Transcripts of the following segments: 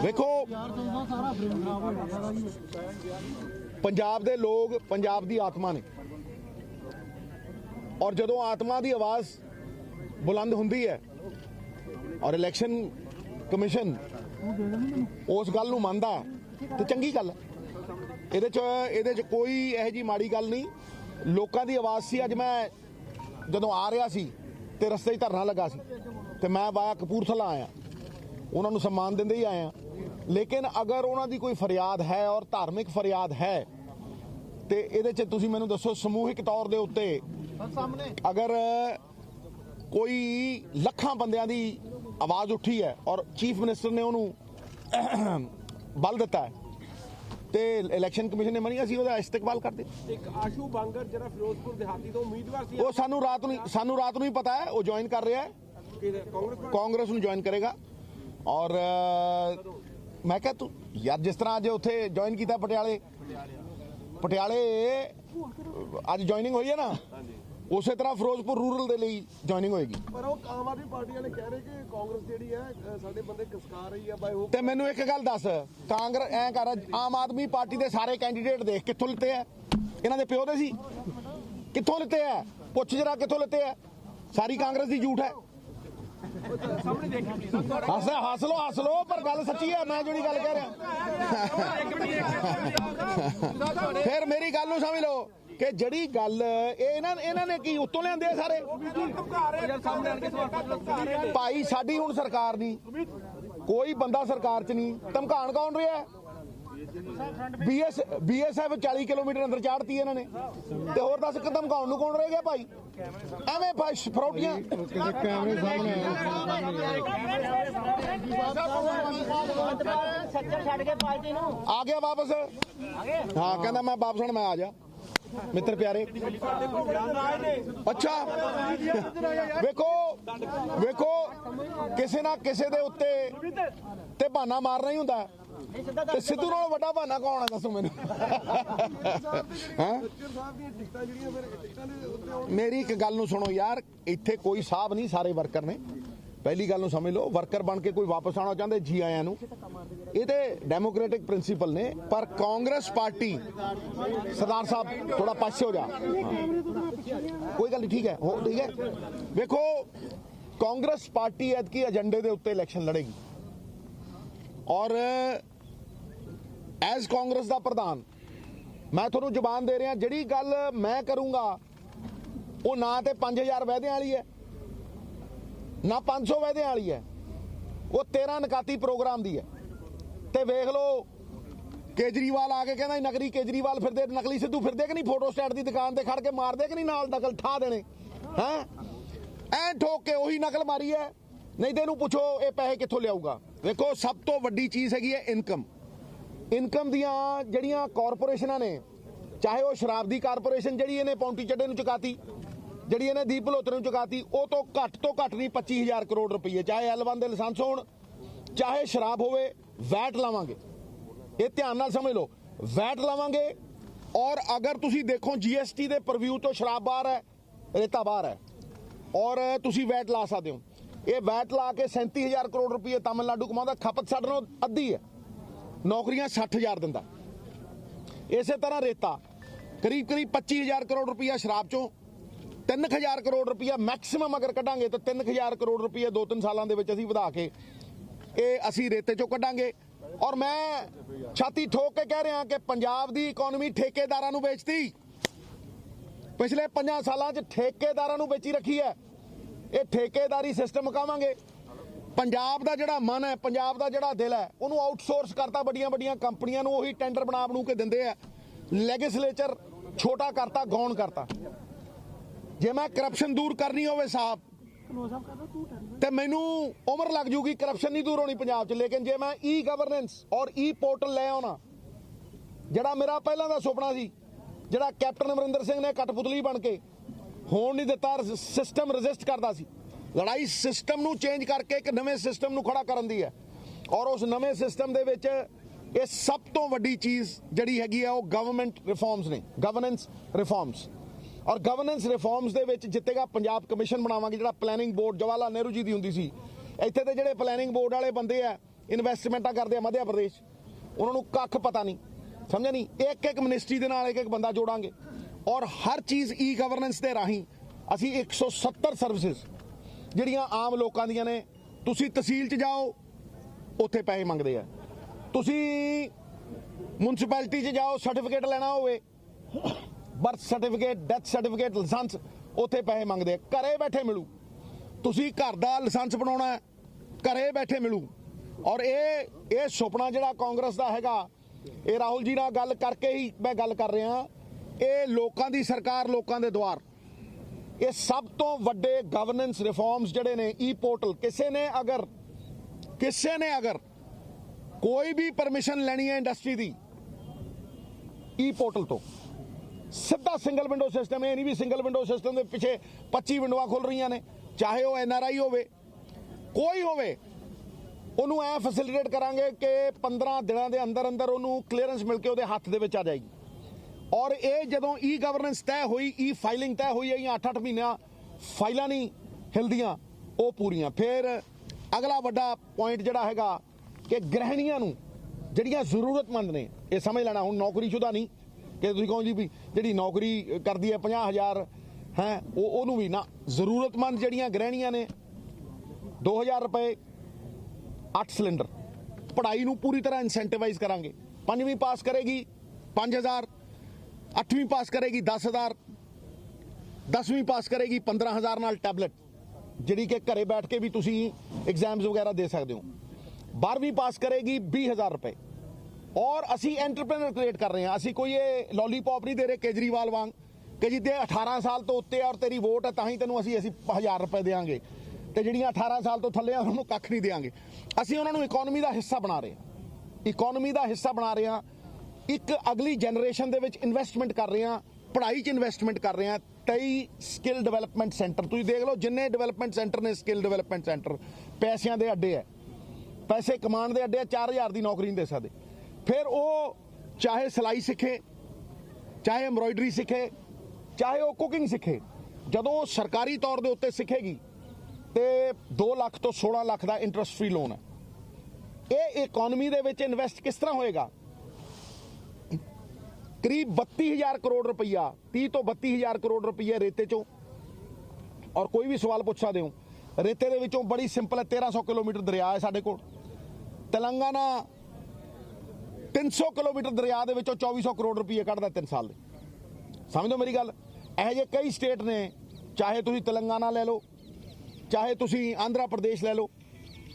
देखो पंजाब दे लोग पंजाब दी आत्मा ने और जदों आत्मा दी आवाज़ बुलंद हुंदी है और इलैक्शन कमिशन उस गल नूं मनदा ते चंगी गल है। इहदे च कोई इहो जी माड़ी गल नहीं। लोकां दी आवाज़ सी। अज मैं जदों आ रहा सी ते रस्ते धरना लगा सी ते मैं वाया कपूरथला आया, उन्हां नूं सम्मान दिंदे ही आया। लेकिन अगर उन्हां दी कोई फरियाद है और धार्मिक फरियाद है तो ये तुसीं मैनूं दसो समूहिक तौर दे उत्ते अगर कोई लखां बंदियां दी आवाज़ उठी है और चीफ मिनिस्टर ने उन्होंने बल दिता है तो इलैक्शन कमिशन ने मनी असीं उहदा इस्तेकबाल करदे। एक आशू बांगर जिहड़ा फिरोजपुर देहाती तो उम्मीदवार सी, वो सानू रात नूं ही पता है, वो ज्वाइन कर रहा है, कांग्रेस नूं ज्वाइन करेगा। और मैं कहा तू यार जिस तरह अज उत्थे ज्वाइन किया पटियाले अज ज्वाइनिंग हुई है ना, उस तरह फिरोजपुर रूरल दे लई ज्वाइनिंग होएगी। पर वो आम आदमी पार्टी वाले कह रहे कि कांग्रेस जिहड़ी है साडे बंदे खसका रही है बाय ते मैनू एक गल दस, कांग्रेस ऐ कर आम आदमी पार्टी दे सारे कैंडीडेट देख कित्थों लिते है, इन्हां दे प्यो दे सी, कित्थों लिते है, पुछ जरा कित्थों लिते है, सारी कांग्रेस दी झूठ है। हस लो पर गल सच्ची है, मैं जोड़ी गल कह रहा। फिर मेरी गल नूं समझ लो कि जड़ी गल इन्हां ने की उत्तों लिआंदे सारे भाई। साडी हुण सरकार नहीं, कोई बंदा सरकार च नहीं, धमकाण कौन रहा है? BSF 40 किलोमीटर अंदर चाड़ती है इन्होंने, ते होर दस धमकाउण नूं कौन रह गया भाई? एवें फरौटियां आ गया वापस। हाँ कहना मैं वापस हूं, मैं आ जा मित्र प्यारे। अच्छा वेखो किसी ना किसी दे उत्ते ते बहाना मारना ही हुंदा ते सिद्धू नालों वड्डा बहाना कौन है दसो मैनूं? मेरी एक गल नूं सुनो यार, इत्थे कोई साहब नहीं, सारे वर्कर ने। पहली गल नूं समझ लो, वर्कर बन के कोई वापस आना चाहते जी आया नूं, ये तो डेमोक्रेटिक प्रिंसीपल ने। पर कांग्रेस पार्टी सरदार साहब थोड़ा पासे हो जा, कोई गल नहीं, ठीक है हो ठीक है। देखो कांग्रेस पार्टी एतकी एजेंडे के उत्ते इलैक्शन लड़ेगी और एज कांग्रेस का प्रधान मैं थोनू जबान दे रहा, जिहड़ी गल मैं करूँगा वो ना तो 5000 वायदे वाली है ना 500 वायदे वाली है, वो 13 नकाती प्रोग्राम दी है। ते वेख लो केजरीवाल आके कहना नकली केजरीवाल फिरदे, नकली सिद्धू फिरदे कि नहीं, फोटो स्टैट की दुकान ते खड़ के मार दे कि नहीं, नाल नकल ठा देने हैं ऐ ठोक के वही नकल मारी है। नहीं तो इहनूं पुछो ये पैसे कित्थों लियाऊगा। देखो सब तो वड्डी चीज़ हैगी है इनकम दियां जड़ियां कॉरपोरेशनां ने, चाहे वो शराब दी कारपोरेशन जिहड़ी इहने पौंटी चड्डे नूं चुकाती, जिहड़ी इहने दीप भलोत्रे नूं चुकाती, वो तो घट नहीं 25,000 करोड़ रुपये, चाहे L1 दे लाइसेंस होण चाहे शराब होवे, वैट लावांगे। ये ध्यान नाल समझ लो, वैट लावांगे। और अगर तुसी देखो GST दे परव्यू तो शराब बाहर है, रेता बाहर है, और तुसी वैट ला सकते हो। ये वैट ला के 37,000 करोड़ रुपये तमिलनाडु कमाਉਂਦਾ, खपत साडे नालों अद्धी है, नौकरियां 60,000 दिंदा। इस तरह रेता करीब 25,000 करोड़ रुपया शराब चों, 3,000 करोड़ रुपया मैक्सिमम अगर कढ़ांगे तो 3,000 करोड़ रुपया 2-3 सालों के विच असीं वधा के असीं रेते चों कढ़ांगे। और मैं छाती ठोक के कह रहा कि पंजाब दी इकोनॉमी ठेकेदारां नूं बेचती, पिछले 5 सालों च ठेकेदारां नूं बेची रखी है। ये ठेकेदारी सिस्टम मुकावांगे। पंजाब दा जिहड़ा मन है, पंजाब दा जिहड़ा दिल है, उन्होंने आउटसोर्स करता बड़ियां कंपनियां नूं, उही टेंडर बना के दिंदे आ। लैगिसलेचर छोटा करता, गौण करता। जे मैं करप्शन दूर करनी होवे साहब तो मैनू उम्र लग जूगी, करप्शन नहीं दूर होनी पंजाब च। लेकिन जे मैं ई गवर्नेंस और ई पोर्टल ले आना, जिहड़ा मेरा पहला दा सुपना सी, जिहड़ा कैप्टन अमरिंदर सिंह ने कठपुतली बन के होण नहीं दिता, सिस्टम रजिस्ट करता सी। लड़ाई सिस्टम नूं चेंज करके एक नवे सिस्टम नूं खड़ा करन दी है। और उस नवे सिस्टम दे विच ये सब तो वड्डी चीज़ जिहड़ी हैगी है वो गवर्नमेंट रिफॉर्म्स ने, गवर्नेंस रिफॉर्म्स। और गवर्नेंस रिफॉर्म्स दे विच जितेगा पंजाब कमिशन बनावांगे, जिहड़ा प्लैनिंग बोर्ड जवाहर लाल नेहरू जी दी हुंदी सी। इत्थे ते जिहड़े प्लैनिंग बोर्ड वाले बंदे आ ਇਨਵੈਸਟਮੈਂਟਾਂ ਕਰਦੇ ਆ ਮੱਧ ਪ੍ਰਦੇਸ਼, ਉਹਨਾਂ ਨੂੰ ਕੱਖ ਪਤਾ ਨਹੀਂ, ਸਮਝਿਆ ਨਹੀਂ। ਇੱਕ ਮਿਨਿਸਟਰੀ ਦੇ ਨਾਲ ਇੱਕ ਬੰਦਾ ਜੋੜਾਂਗੇ ਔਰ ਹਰ ਚੀਜ਼ ਈ ਗਵਰਨੈਂਸ ਦੇ ਰਾਹੀਂ ਅਸੀਂ 170 ਸਰਵਿਸਿਜ਼ ਜਿਹੜੀਆਂ ਆਮ ਲੋਕਾਂ ਦੀਆਂ ਨੇ, ਤੁਸੀਂ ਤਹਿਸੀਲ 'ਚ ਜਾਓ ਉੱਥੇ ਪੈਸੇ ਮੰਗਦੇ ਆ, ਤੁਸੀਂ ਮਿਊਨਿਸਪੈਲਿਟੀ 'ਚ ਜਾਓ ਸਰਟੀਫਿਕੇਟ ਲੈਣਾ ਹੋਵੇ, birth certificate, death certificate, licence, ਉੱਥੇ ਪੈਸੇ ਮੰਗਦੇ ਆ। ਘਰੇ ਬੈਠੇ ਮਿਲੂ। ਤੁਸੀਂ ਘਰ ਦਾ ਲਾਇਸੈਂਸ ਬਣਾਉਣਾ ਘਰੇ ਬੈਠੇ ਮਿਲੂ। ਔਰ ਇਹ ਸੁਪਨਾ ਜਿਹੜਾ ਕਾਂਗਰਸ ਦਾ ਹੈਗਾ, ਇਹ ਰਾਹੁਲ ਜੀ ਨਾਲ ਗੱਲ ਕਰਕੇ ਹੀ ਮੈਂ ਗੱਲ ਕਰ ਰਿਹਾ, ਇਹ ਲੋਕਾਂ ਦੀ ਸਰਕਾਰ, ਲੋਕਾਂ ਦੇ ਦੁਆਰ, ਇਹ ਸਭ ਤੋਂ ਵੱਡੇ ਗਵਰਨੈਂਸ ਰਿਫਾਰਮਸ ਜਿਹੜੇ ਨੇ। ਈ ਪੋਰਟਲ, ਕਿਸੇ ਨੇ ਅਗਰ ਕੋਈ ਵੀ ਪਰਮਿਸ਼ਨ ਲੈਣੀ ਹੈ ਇੰਡਸਟਰੀ ਦੀ, ਈ ਪੋਰਟਲ ਤੋਂ ਸਿੱਧਾ ਸਿੰਗਲ ਵਿੰਡੋ ਸਿਸਟਮ। ਇਹ ਨਹੀਂ ਵੀ ਸਿੰਗਲ ਵਿੰਡੋ ਸਿਸਟਮ ਦੇ ਪਿੱਛੇ 25 ਵਿੰਡੋਆਂ ਖੁੱਲ ਰਹੀਆਂ ਨੇ, ਚਾਹੇ ਉਹ NRI ਹੋਵੇ, ਕੋਈ ਹੋਵੇ, ਉਹਨੂੰ ਐ ਫੈਸਿਲਿਟੇਟ ਕਰਾਂਗੇ ਕਿ 15 ਦਿਨਾਂ ਦੇ ਅੰਦਰ ਅੰਦਰ ਉਹਨੂੰ ਕਲੀਅਰੈਂਸ ਮਿਲ ਕੇ ਉਹਦੇ ਹੱਥ ਦੇ ਵਿੱਚ ਆ ਜਾਏਗੀ। ਔਰ ਇਹ ਜਦੋਂ ਈ ਗਵਰਨੈਂਸ ਤੈਅ ਹੋਈ, ਈ ਫਾਈਲਿੰਗ ਤੈਅ ਹੋਈ, ਇਹ 8-8 ਮਹੀਨਿਆਂ ਫਾਈਲਾਂ ਨਹੀਂ ਹਿਲਦੀਆਂ, ਉਹ ਪੂਰੀਆਂ। ਫਿਰ ਅਗਲਾ ਵੱਡਾ ਪੁਆਇੰਟ ਜਿਹੜਾ ਹੈਗਾ ਕਿ ਗ੍ਰਹਿਣੀਆਂ ਨੂੰ ਜਿਹੜੀਆਂ ਜ਼ਰੂਰਤਮੰਦ ਨੇ, ਇਹ ਸਮਝ ਲੈਣਾ, ਹੁਣ ਨੌਕਰੀਸ਼ੁਦਾ ਨਹੀਂ ਕਿ ਤੁਸੀਂ ਕਹੋ ਜੀ ਵੀ ਜਿਹੜੀ ਨੌਕਰੀ ਕਰਦੀ ਹੈ 50,000 ਹੈ, ਉਹਨੂੰ ਵੀ ਨਾ, ਜ਼ਰੂਰਤਮੰਦ ਜਿਹੜੀਆਂ ਗ੍ਰਹਿਣੀਆਂ ਨੇ 2,000 ਰੁਪਏ 8 ਸਿਲੰਡਰ। ਪੜ੍ਹਾਈ ਨੂੰ ਪੂਰੀ ਤਰ੍ਹਾਂ ਇਨਸੈਂਟੀਵਾਈਜ਼ ਕਰਾਂਗੇ। 5ਵੀਂ ਪਾਸ ਕਰੇਗੀ 5,000, 8ਵੀਂ ਪਾਸ ਕਰੇਗੀ 10,000, 10ਵੀਂ ਪਾਸ ਕਰੇਗੀ 15,000 ਨਾਲ ਟੈਬਲੇਟ, ਜਿਹੜੀ ਕਿ ਘਰੇ ਬੈਠ ਕੇ ਵੀ ਤੁਸੀਂ ਐਗਜ਼ਾਮਸ ਵਗੈਰਾ ਦੇ ਸਕਦੇ ਹੋ। 12ਵੀਂ ਪਾਸ ਕਰੇਗੀ 20,000 ਰੁਪਏ। ਔਰ ਅਸੀਂ ਐਂਟਰਪ੍ਰੈਨਰ ਕ੍ਰੀਏਟ ਕਰ ਰਹੇ ਹਾਂ। ਅਸੀਂ ਕੋਈ ਇਹ ਲੋਲੀਪੌਪ ਨਹੀਂ ਦੇ ਰਹੇ ਕੇਜਰੀਵਾਲ ਵਾਂਗ ਕਿ ਜੀ ਤੇ 18 ਸਾਲ ਤੋਂ ਉੱਤੇ ਔਰ ਤੇਰੀ ਵੋਟ ਹੈ ਤਾਂ ਹੀ ਤੈਨੂੰ ਅਸੀਂ 1,000 ਰੁਪਏ ਦੇਵਾਂਗੇ, ਤੇ ਜਿਹੜੀਆਂ 18 ਸਾਲ ਤੋਂ ਥੱਲੇ ਆ ਉਹਨਾਂ ਨੂੰ ਕੱਖ ਨਹੀਂ ਦੇਵਾਂਗੇ। ਅਸੀਂ ਉਹਨਾਂ ਨੂੰ ਇਕਨੋਮੀ ਦਾ ਹਿੱਸਾ ਬਣਾ ਰਹੇ ਹਾਂ, ਇਕਨੋਮੀ ਦਾ ਹਿੱਸਾ ਬਣਾ ਰਹੇ ਹਾਂ। ਇੱਕ ਅਗਲੀ ਜਨਰੇਸ਼ਨ ਦੇ ਵਿੱਚ ਇਨਵੈਸਟਮੈਂਟ ਕਰ ਰਹੇ ਹਾਂ, ਪੜ੍ਹਾਈ 'ਚ ਇਨਵੈਸਟਮੈਂਟ ਕਰ ਰਹੇ ਹਾਂ। 23 ਸਕਿੱਲ ਡਿਵੈਲਪਮੈਂਟ ਸੈਂਟਰ ਤੁਸੀਂ ਦੇਖ ਲਓ, ਜਿੰਨੇ ਡਿਵੈਲਪਮੈਂਟ ਸੈਂਟਰ ਨੇ, ਸਕਿੱਲ ਡਿਵੈਲਪਮੈਂਟ ਸੈਂਟਰ ਪੈਸਿਆਂ ਦੇ ਅੱਡੇ ਹੈ, ਪੈਸੇ ਕਮਾਉਣ ਦੇ ਅੱਡੇ। 4,000 ਦੀ ਨੌਕਰੀ ਨਹੀਂ ਦੇ ਸਕਦੇ। ਫਿਰ ਉਹ ਚਾਹੇ ਸਿਲਾਈ ਸਿੱਖੇ, ਚਾਹੇ ਐਮਬਰਾਇਡਰੀ ਸਿੱਖੇ, ਚਾਹੇ ਉਹ ਕੁਕਿੰਗ ਸਿੱਖੇ, ਜਦੋਂ ਸਰਕਾਰੀ ਤੌਰ ਦੇ ਉੱਤੇ ਸਿੱਖੇਗੀ ਤੇ 2 ਲੱਖ ਤੋਂ 16 ਲੱਖ ਦਾ ਇੰਟਰਸਟ ਫ੍ਰੀ ਲੋਨ ਹੈ। ਇਹ ਇਕਨੋਮੀ ਦੇ ਵਿੱਚ ਇਨਵੈਸਟ ਕਿਸ ਤਰ੍ਹਾਂ ਹੋਏਗਾ? ਕਰੀਬ 32,000 ਕਰੋੜ ਰੁਪਈਆ, 30 ਤੋਂ 32,000 ਕਰੋੜ ਰੁਪਈਆ ਰੇਤੇ ਚੋਂ। ਔਰ ਕੋਈ ਵੀ ਸਵਾਲ ਪੁੱਛ ਸਕਦੇ ਹੋ, ਰੇਤੇ ਦੇ ਵਿੱਚੋਂ ਬੜੀ ਸਿੰਪਲ ਹੈ, 1300 ਕਿਲੋਮੀਟਰ ਦਰਿਆ ਹੈ ਸਾਡੇ ਕੋਲ। ਤੇਲੰਗਾਨਾ 300 ਕਿਲੋਮੀਟਰ ਦਰਿਆ ਦੇ ਵਿੱਚੋਂ 2400 ਕਰੋੜ ਰੁਪਈਆ ਕੱਢਦਾ 3 ਸਾਲ ਦੇ। ਸਮਝੋ ਮੇਰੀ ਗੱਲ। ਇਹੋ ਜਿਹੇ ਕਈ ਸਟੇਟ ਨੇ, ਚਾਹੇ ਤੁਸੀਂ ਤੇਲੰਗਾਨਾ ਲੈ ਲਓ, ਚਾਹੇ ਤੁਸੀਂ ਆਂਧਰਾ ਪ੍ਰਦੇਸ਼ ਲੈ ਲਓ,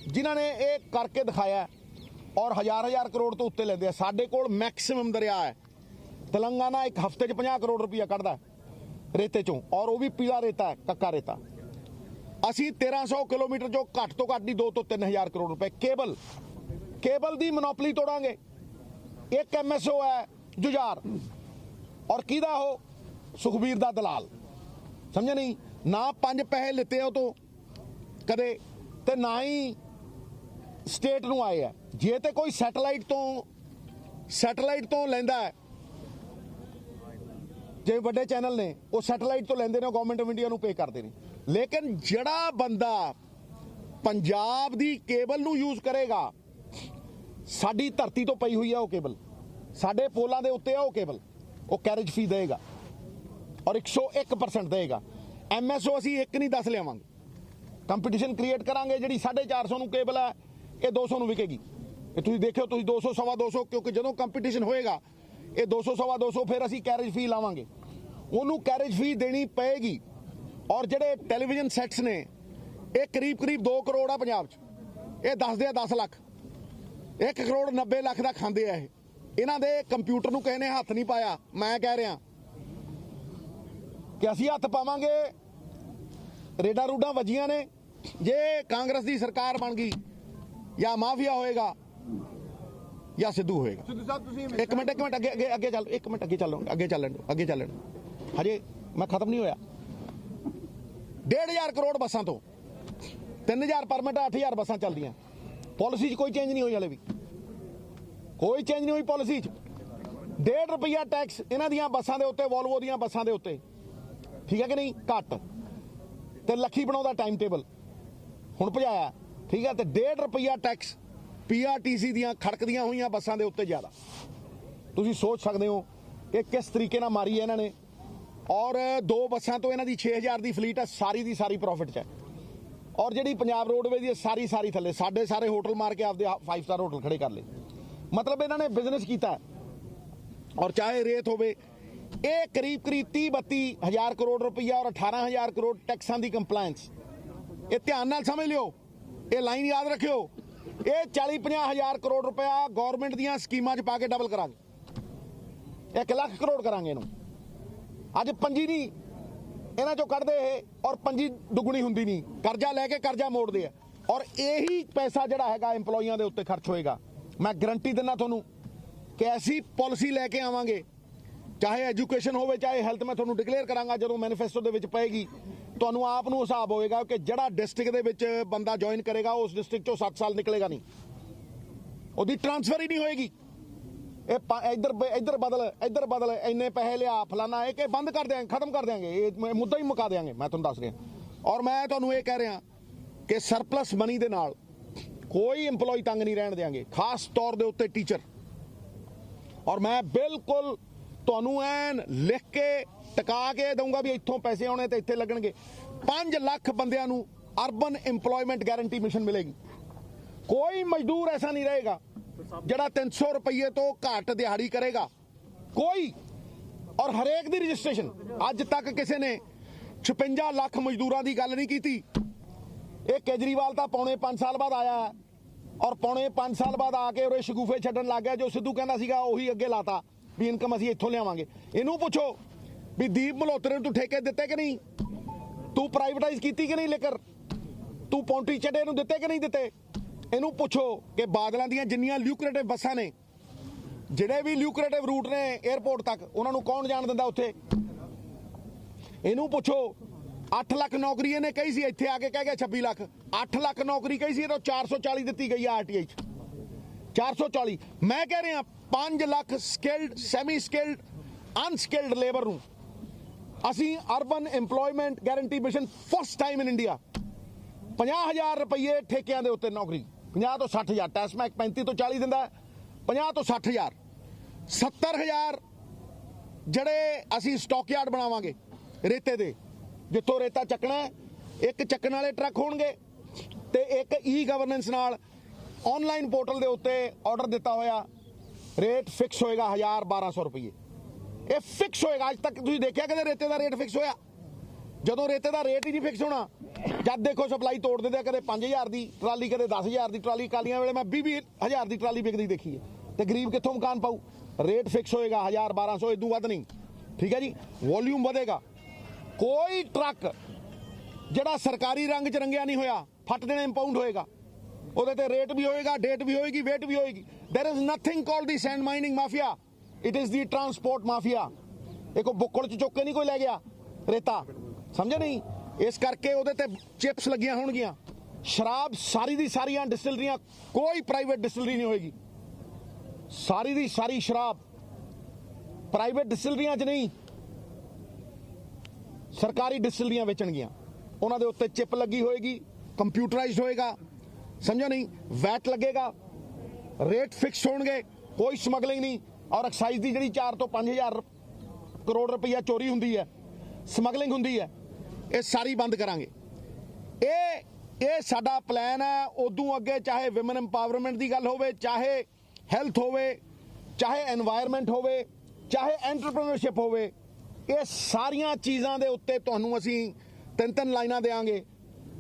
ਜਿਨ੍ਹਾਂ ਨੇ ਇਹ ਕਰਕੇ ਦਿਖਾਇਆ ਔਰ ਹਜ਼ਾਰ ਕਰੋੜ ਤੋਂ ਉੱਤੇ ਲੈਂਦੇ ਆ। ਸਾਡੇ ਕੋਲ ਮੈਕਸਿਮਮ ਦਰਿਆ ਹੈ। ਤੇਲੰਗਾਨਾ ਇੱਕ ਹਫ਼ਤੇ 'ਚ 50 ਕਰੋੜ ਰੁਪਈਆ ਕੱਢਦਾ ਰੇਤੇ ਚੋਂ, ਔਰ ਉਹ ਵੀ ਪੀਲਾ ਰੇਤਾ ਹੈ, ਕੱਕਾ ਰੇਤਾ। ਅਸੀਂ 1300 ਕਿਲੋਮੀਟਰ ਚੋਂ ਘੱਟ ਤੋਂ ਘੱਟ ਦੀ 2 ਤੋਂ 3,000 ਕਰੋੜ ਰੁਪਏ ਕੇਬਲ ਦੀ ਮੋਨੋਪੋਲੀ ਤੋੜਾਂਗੇ। ਇੱਕ MSO ਹੈ ਜੁਝਾਰ, ਔਰ ਕਿਹਦਾ? ਉਹ ਸੁਖਬੀਰ ਦਾ ਦਲਾਲ। ਸਮਝਿਆ ਨਹੀਂ? ਨਾ 5 ਪੈਸੇ ਲਿੱਤੇ ਉਹ ਤੋਂ ਕਦੇ, ਤੇ ਨਾ ਹੀ ਸਟੇਟ ਨੂੰ ਆਏ ਆ। ਜੇ ਤੇ ਕੋਈ ਸੈਟੇਲਾਈਟ ਤੋਂ ਲੈਂਦਾ ਹੈ, ਜੇ ਵੱਡੇ ਚੈਨਲ ਨੇ ਉਹ ਸੈਟੇਲਾਈਟ ਤੋਂ ਲੈਂਦੇ ਨੇ, ਗਵਰਨਮੈਂਟ ਆਫ ਇੰਡੀਆ ਨੂੰ ਪੇ ਕਰਦੇ ਨੇ। ਲੇਕਿਨ ਜਿਹੜਾ ਬੰਦਾ ਪੰਜਾਬ ਦੀ ਕੇਬਲ ਨੂੰ ਯੂਜ਼ ਕਰੇਗਾ, ਸਾਡੀ ਧਰਤੀ ਤੋਂ ਪਈ ਹੋਈ ਹੈ ਉਹ ਕੇਬਲ, ਸਾਡੇ ਪੋਲਾਂ ਦੇ ਉੱਤੇ ਆ ਉਹ ਕੇਬਲ, ਉਹ ਕੈਰੇਜ ਫੀ ਦੇਗਾ ਔਰ 101% ਦੇਗਾ। MSO ਅਸੀਂ 1 ਨਹੀਂ 10 ਲਿਆਵਾਂਗੇ। ਕੰਪੀਟੀਸ਼ਨ ਕ੍ਰੀਏਟ ਕਰਾਂਗੇ। ਜਿਹੜੀ 450 ਨੂੰ ਕੇਬਲ ਹੈ, ਇਹ 200 ਨੂੰ ਵਿਕੇਗੀ। ਇਹ ਤੁਸੀਂ ਦੇਖਿਓ, ਤੁਸੀਂ 200 ਸਵਾ 200, ਕਿਉਂਕਿ ਜਦੋਂ ਕੰਪੀਟੀਸ਼ਨ ਹੋਏਗਾ ਇਹ 200 ਸਵਾ 200, ਫਿਰ ਅਸੀਂ ਕੈਰੇਜ ਫੀ ਲਾਵਾਂਗੇ, ਉਹਨੂੰ ਕੈਰੇਜ ਫੀ ਦੇਣੀ ਪਏਗੀ। ਔਰ ਜਿਹੜੇ ਟੈਲੀਵਿਜ਼ਨ ਸੈਟਸ ਨੇ, ਇਹ ਕਰੀਬ 2 ਕਰੋੜ ਆ ਪੰਜਾਬ 'ਚ। ਇਹ ਦੱਸਦੇ ਆ 10 ਲੱਖ, 1 ਕਰੋੜ 90 ਲੱਖ ਦਾ ਖਾਂਦੇ ਆ ਇਹ। ਇਹਨਾਂ ਦੇ ਕੰਪਿਊਟਰ ਨੂੰ ਕਿਸੇ ਨੇ ਹੱਥ ਨਹੀਂ ਪਾਇਆ। ਮੈਂ ਕਹਿ ਰਿਹਾ ਕਿ ਅਸੀਂ ਹੱਥ ਪਾਵਾਂਗੇ। ਰੇਡਾਂ ਰੂਡਾਂ ਵੱਜੀਆਂ ਨੇ। ਜੇ ਕਾਂਗਰਸ ਦੀ ਸਰਕਾਰ ਬਣ ਗਈ, ਜਾਂ ਮਾਫੀਆ ਹੋਏਗਾ ਜਾਂ ਸਿੱਧੂ ਹੋਏਗਾ। ਸਿੱਧੂ ਸਾਹਿਬ ਤੁਸੀਂ ਇੱਕ ਮਿੰਟ ਅੱਗੇ ਚੱਲ, ਇੱਕ ਮਿੰਟ ਅੱਗੇ ਚੱਲਣ। ਹਜੇ ਮੈਂ ਖਤਮ ਨਹੀਂ ਹੋਇਆ। 1,500 ਕਰੋੜ ਬੱਸਾਂ ਤੋਂ 3,000 ਪਰਮਿਟ, 8,000 ਬੱਸਾਂ ਚੱਲਦੀਆਂ। ਪਾਲਿਸੀ 'ਚ ਕੋਈ ਚੇਂਜ ਨਹੀਂ ਹੋਈ, ਹਲੇ ਵੀ ਕੋਈ ਚੇਂਜ ਨਹੀਂ ਹੋਈ ਪਾਲਿਸੀ 'ਚ। 1.5 ਰੁਪਈਆ ਟੈਕਸ ਇਹਨਾਂ ਦੀਆਂ ਬੱਸਾਂ ਦੇ ਉੱਤੇ, ਵੋਲਵੋ ਦੀਆਂ ਬੱਸਾਂ ਦੇ ਉੱਤੇ, ਠੀਕ ਹੈ ਕਿ ਨਹੀਂ? ਘੱਟ। ਤੇ ਲੱਖੀ ਬਣਾਉਂਦਾ ਟਾਈਮ ਟੇਬਲ, ਹੁਣ ਭਜਾਇਆ, ਠੀਕ ਹੈ। ਤੇ 1.5 ਰੁਪਈਆ ਟੈਕਸ PRTC ਦੀਆਂ ਖੜਕਦੀਆਂ ਹੋਈਆਂ ਬੱਸਾਂ ਦੇ ਉੱਤੇ ਜ਼ਿਆਦਾ। ਤੁਸੀਂ ਸੋਚ ਸਕਦੇ ਹੋ ਕਿ ਕਿਸ ਤਰੀਕੇ ਨਾਲ ਮਾਰੀ ਹੈ ਇਹਨਾਂ ਨੇ। ਔਰ 2 ਬੱਸਾਂ ਤੋਂ ਇਹਨਾਂ ਦੀ 6000 ਦੀ ਫਲੀਟ ਹੈ, ਸਾਰੀ ਦੀ ਸਾਰੀ ਪ੍ਰੋਫਿਟ 'ਚ ਹੈ। ਔਰ ਜਿਹੜੀ ਪੰਜਾਬ ਰੋਡਵੇਜ਼ ਦੀ ਸਾਰੀ ਥੱਲੇ, ਸਾਡੇ ਸਾਰੇ ਹੋਟਲ ਮਾਰ ਕੇ ਆਪਦੇ 5 ਸਟਾਰ ਹੋਟਲ ਖੜੇ ਕਰ ਲਏ। ਮਤਲਬ ਇਹਨਾਂ ਨੇ ਬਿਜ਼ਨਸ ਕੀਤਾ। ਔਰ ਚਾਹੇ ਰੇਤ ਹੋਵੇ, ਇਹ ਕਰੀਬ 30-32 ਹਜ਼ਾਰ ਕਰੋੜ ਰੁਪਈਆ ਔਰ 18,000 ਕਰੋੜ ਟੈਕਸਾਂ ਦੀ ਕੰਪਲਾਇੰਸ। ਇਹ ਧਿਆਨ ਨਾਲ ਸਮਝ ਲਿਓ, ਇਹ ਲਾਈਨ ਯਾਦ ਰੱਖਿਓ। ਇਹ 40-50 ਹਜ਼ਾਰ ਕਰੋੜ ਰੁਪਇਆ ਗਵਰਨਮੈਂਟ ਦੀਆਂ ਸਕੀਮਾਂ 'ਚ ਪਾ ਕੇ ਡਬਲ ਕਰਾਂਗੇ। 1 ਲੱਖ ਕਰੋੜ ਕਰਾਂਗੇ ਇਹਨੂੰ। ਅੱਜ ਪੰਜੀ ਨਹੀਂ ਇਹਨਾਂ 'ਚੋਂ ਕੱਢਦੇ ਇਹ, ਔਰ ਪੰਜੀ ਦੁੱਗਣੀ ਹੁੰਦੀ ਨਹੀਂ। ਕਰਜ਼ਾ ਲੈ ਕੇ ਕਰਜ਼ਾ ਮੋੜਦੇ ਆ, ਔਰ ਇਹੀ ਪੈਸਾ ਜਿਹੜਾ ਹੈਗਾ EMPLOYੀਆਂ ਦੇ ਉੱਤੇ ਖਰਚ ਹੋਏਗਾ। ਮੈਂ ਗਰੰਟੀ ਦਿੰਦਾ ਤੁਹਾਨੂੰ ਕਿ ਐਸੀ ਪਾਲਿਸੀ ਲੈ ਕੇ ਆਵਾਂਗੇ, ਚਾਹੇ ਐਜੂਕੇਸ਼ਨ ਹੋਵੇ ਚਾਹੇ ਹੈਲਥ। ਮੈਂ ਤੁਹਾਨੂੰ ਡਿਕਲੇਅਰ ਕਰਾਂਗਾ ਜਦੋਂ ਮੈਨੀਫੈਸਟੋ ਦੇ ਵਿੱਚ ਪਏਗੀ, ਤੁਹਾਨੂੰ ਆਪ ਨੂੰ ਹਿਸਾਬ ਹੋਏਗਾ ਕਿ ਜਿਹੜਾ ਡਿਸਟ੍ਰਿਕਟ ਦੇ ਵਿੱਚ ਬੰਦਾ ਜੁਆਇਨ ਕਰੇਗਾ ਉਸ ਡਿਸਟ੍ਰਿਕਟ 'ਚੋਂ 7 ਸਾਲ ਨਿਕਲੇਗਾ ਨਹੀਂ, ਉਹਦੀ ਟ੍ਰਾਂਸਫਰ ਹੀ ਨਹੀਂ ਹੋਏਗੀ। ਇਹ ਇੱਧਰ ਬਦਲ ਇੰਨੇ ਪੈਸੇ ਲਿਆ ਫਲਾਨਾ, ਇਹ ਕਿ ਬੰਦ ਕਰ ਦਿਆਂਗੇ, ਖਤਮ ਕਰ ਦਿਆਂਗੇ, ਇਹ ਮੁੱਦਾ ਹੀ ਮੁਕਾ ਦਿਆਂਗੇ। ਮੈਂ ਤੁਹਾਨੂੰ ਦੱਸ ਰਿਹਾ। ਔਰ ਮੈਂ ਤੁਹਾਨੂੰ ਇਹ ਕਹਿ ਰਿਹਾ ਕਿ ਸਰਪਲਸ ਮਨੀ ਦੇ ਨਾਲ ਕੋਈ EMPLOYੀ ਤੰਗ ਨਹੀਂ ਰਹਿਣ ਦਿਆਂਗੇ, ਖਾਸ ਤੌਰ ਦੇ ਉੱਤੇ ਟੀਚਰ। ਔਰ ਮੈਂ ਬਿਲਕੁਲ ਤੁਹਾਨੂੰ ਐਨ ਲਿਖ ਕੇ ਟਿਕਾ ਕੇ ਦਊਂਗਾ ਵੀ ਇੱਥੋਂ ਪੈਸੇ ਆਉਣੇ ਤੇ ਇੱਥੇ ਲੱਗਣਗੇ। 5 ਲੱਖ ਬੰਦਿਆਂ ਨੂੰ ਅਰਬਨ EMPLOYMENT ਗਾਰੰਟੀ ਮਿਸ਼ਨ ਮਿਲੇਗੀ। ਕੋਈ ਮਜ਼ਦੂਰ ਐਸਾ ਨਹੀਂ ਰਹੇਗਾ ਜਿਹੜਾ 300 ਰੁਪਏ ਤੋਂ ਘੱਟ ਦਿਹਾੜੀ ਕਰੇਗਾ, ਕੋਈ। ਔਰ ਹਰੇਕ ਦੀ ਰਜਿਸਟ੍ਰੇਸ਼ਨ। ਅੱਜ ਤੱਕ ਕਿਸੇ ਨੇ 56 ਲੱਖ ਮਜ਼ਦੂਰਾਂ ਦੀ ਗੱਲ ਨਹੀਂ ਕੀਤੀ। ਇਹ ਕੇਜਰੀਵਾਲ ਤਾਂ ਪੌਣੇ 5 ਸਾਲ ਬਾਅਦ ਆਇਆ, ਔਰ ਪੌਣੇ 5 ਸਾਲ ਬਾਅਦ ਆ ਕੇ ਉਰੇ ਸ਼ਗੂਫੇ ਛੱਡਣ ਲੱਗ ਗਿਆ। ਜੋ ਸਿੱਧੂ ਕਹਿੰਦਾ ਸੀਗਾ ਉਹੀ ਅੱਗੇ ਲਾਤਾ ਵੀ ਇਨਕਮ ਅਸੀਂ ਇੱਥੋਂ ਲਿਆਵਾਂਗੇ। ਇਹਨੂੰ ਪੁੱਛੋ ਵੀ ਦੀਪ ਮਲਹੋਤਰੇ ਨੂੰ ਤੂੰ ਠੇਕੇ ਦਿੱਤੇ ਕਿ ਨਹੀਂ, ਤੂੰ ਪ੍ਰਾਈਵੇਟਾਈਜ਼ ਕੀਤੀ ਕਿ ਨਹੀਂ ਲਿਕਰ, ਤੂੰ ਪੌਂਟੀ ਚੱਡੇ ਨੂੰ ਦਿੱਤੇ ਕਿ ਨਹੀਂ ਦਿੱਤੇ। ਇਹਨੂੰ ਪੁੱਛੋ ਕਿ ਬਾਦਲਾਂ ਦੀਆਂ ਜਿੰਨੀਆਂ ਲਿਊਕਰੇਟਿਵ ਬੱਸਾਂ ਨੇ, ਜਿਹੜੇ ਵੀ ਲਿਊਕਰੇਟਿਵ ਰੂਟ ਨੇ 에ਅਰਪੋਰਟ ਤੱਕ, ਉਹਨਾਂ ਨੂੰ ਕੌਣ ਜਾਣ ਦਿੰਦਾ ਉੱਥੇ। ਇਹਨੂੰ ਪੁੱਛੋ 8 ਲੱਖ ਨੌਕਰੀ ਇਹਨੇ ਕਹੀ ਸੀ, ਇੱਥੇ ਆ ਕੇ ਕਹਿ ਗਿਆ 26 ਲੱਖ। 8 ਲੱਖ ਨੌਕਰੀ ਕਹੀ ਸੀ ਤਾਂ 440 ਦਿੱਤੀ ਗਈ ਆ RTI 'ਚ, 440। ਮੈਂ ਕਹਿ ਰਿਹਾ 5 lakh skilled, semi skilled, unskilled labour ਨੂੰ ਅਸੀਂ urban EMPLOYMENT guarantee mission first time in India 50,000 ਰੁਪਏ ਠੇਕਿਆਂ ਦੇ ਉੱਤੇ ਨੌਕਰੀ। 50 ਤੋਂ 60,000 ਟੈਕਸ ਮੈਂ 35 ਤੋਂ 40 ਦਿੰਦਾ, 50 ਤੋਂ 60,000। 70,000 ਜਿਹੜੇ ਅਸੀਂ ਸਟਾਕ ਯਾਰਡ ਬਣਾਵਾਂਗੇ ਰੇਤੇ ਦੇ, ਜਿੱਥੋਂ ਰੇਤਾ ਚੱਕਣਾ, ਇੱਕ ਚੱਕਣ ਵਾਲੇ ਟਰੱਕ ਹੋਣਗੇ ਤੇ ਇੱਕ E-ਗਵਰਨੈਂਸ ਨਾਲ ਆਨਲਾਈਨ ਪੋਰਟਲ ਦੇ ਉੱਤੇ ਆਰਡਰ ਦਿੱਤਾ ਹੋਇਆ ਰੇਟ ਫਿਕਸ ਹੋਏਗਾ 1,000-1,200 ਰੁਪਏ। ਇਹ ਫਿਕਸ ਹੋਏਗਾ। ਅੱਜ ਤੱਕ ਤੁਸੀਂ ਦੇਖਿਆ ਕਦੇ ਰੇਤੇ ਦਾ ਰੇਟ ਫਿਕਸ ਹੋਇਆ? ਜਦੋਂ ਰੇਤੇ ਦਾ ਰੇਟ ਹੀ ਨਹੀਂ ਫਿਕਸ ਹੋਣਾ, ਜਦ ਦੇਖੋ ਸਪਲਾਈ ਤੋੜ ਦਿੰਦੇ ਆ, ਕਦੇ 5,000 ਦੀ ਟਰਾਲੀ, ਕਦੇ 10,000 ਦੀ ਟਰਾਲੀ। ਕਾਲੀਆਂ ਵੇਲੇ ਮੈਂ 20,000 ਦੀ ਟਰਾਲੀ ਵਿਕਦੀ ਦੇਖੀ ਹੈ, ਤੇ ਗਰੀਬ ਕਿੱਥੋਂ ਮਕਾਨ ਪਾਊ। ਰੇਟ ਫਿਕਸ ਹੋਏਗਾ 1,000-1,200, ਇਦੋਂ ਵੱਧ ਨਹੀਂ। ਠੀਕ ਹੈ ਜੀ। ਵੋਲਿਊਮ ਵਧੇਗਾ। ਕੋਈ ਟਰੱਕ ਜਿਹੜਾ ਸਰਕਾਰੀ ਰੰਗ 'ਚ ਰੰਗਿਆ ਨਹੀਂ ਹੋਇਆ, ਫੱਟ ਦੇਣਾ ਇੰਪਾਊਂਡ ਹੋਏਗਾ। ਉਹਦੇ ਤੇ ਰੇਟ ਵੀ ਹੋਏਗਾ, ਡੇਟ ਵੀ ਹੋਏਗੀ, ਵੇਟ ਵੀ ਹੋਏਗੀ। There is nothing called the sand mining mafia, it is the transport mafia. एक बुक्कड़ च चुक के नहीं कोई लै गया रेता, समझे नहीं। इस करके ਉਹਦੇ ਤੇ चिप्स लगियां होणगियां। शराब सारी दी सारियां डिस्टिलरियां, कोई प्राइवेट डिस्टिलरी नहीं होएगी। सारी दी सारी शराब प्राइवेट डिस्टिलरियां च नहीं, सरकारी डिस्टिलरियां बेचणगियां। ਉਹਨਾਂ ਦੇ ਉੱਤੇ चिप लगी होएगी, कंप्यूटराइज्ड होएगा, समझो नहीं। वैट लगेगा, रेट फिक्स होणगे, कोई समगलिंग नहीं। और एक्साइज की जी 4 ਤੋਂ 5,000 करोड़ रुपया चोरी हुंदी है, समगलिंग हुंदी है, ये सारी बंद करांगे। ये साडा प्लान है। उदों अगे चाहे विमेन इंपावरमेंट की गल होवे, चाहे हैल्थ होवे, चाहे एनवायरमेंट होवे, चाहे एंटरप्रेन्योरशिप होवे, ये सारियां चीज़ां दे उत्ते तुहानूं असीं 3-3 लाइनां देंगे।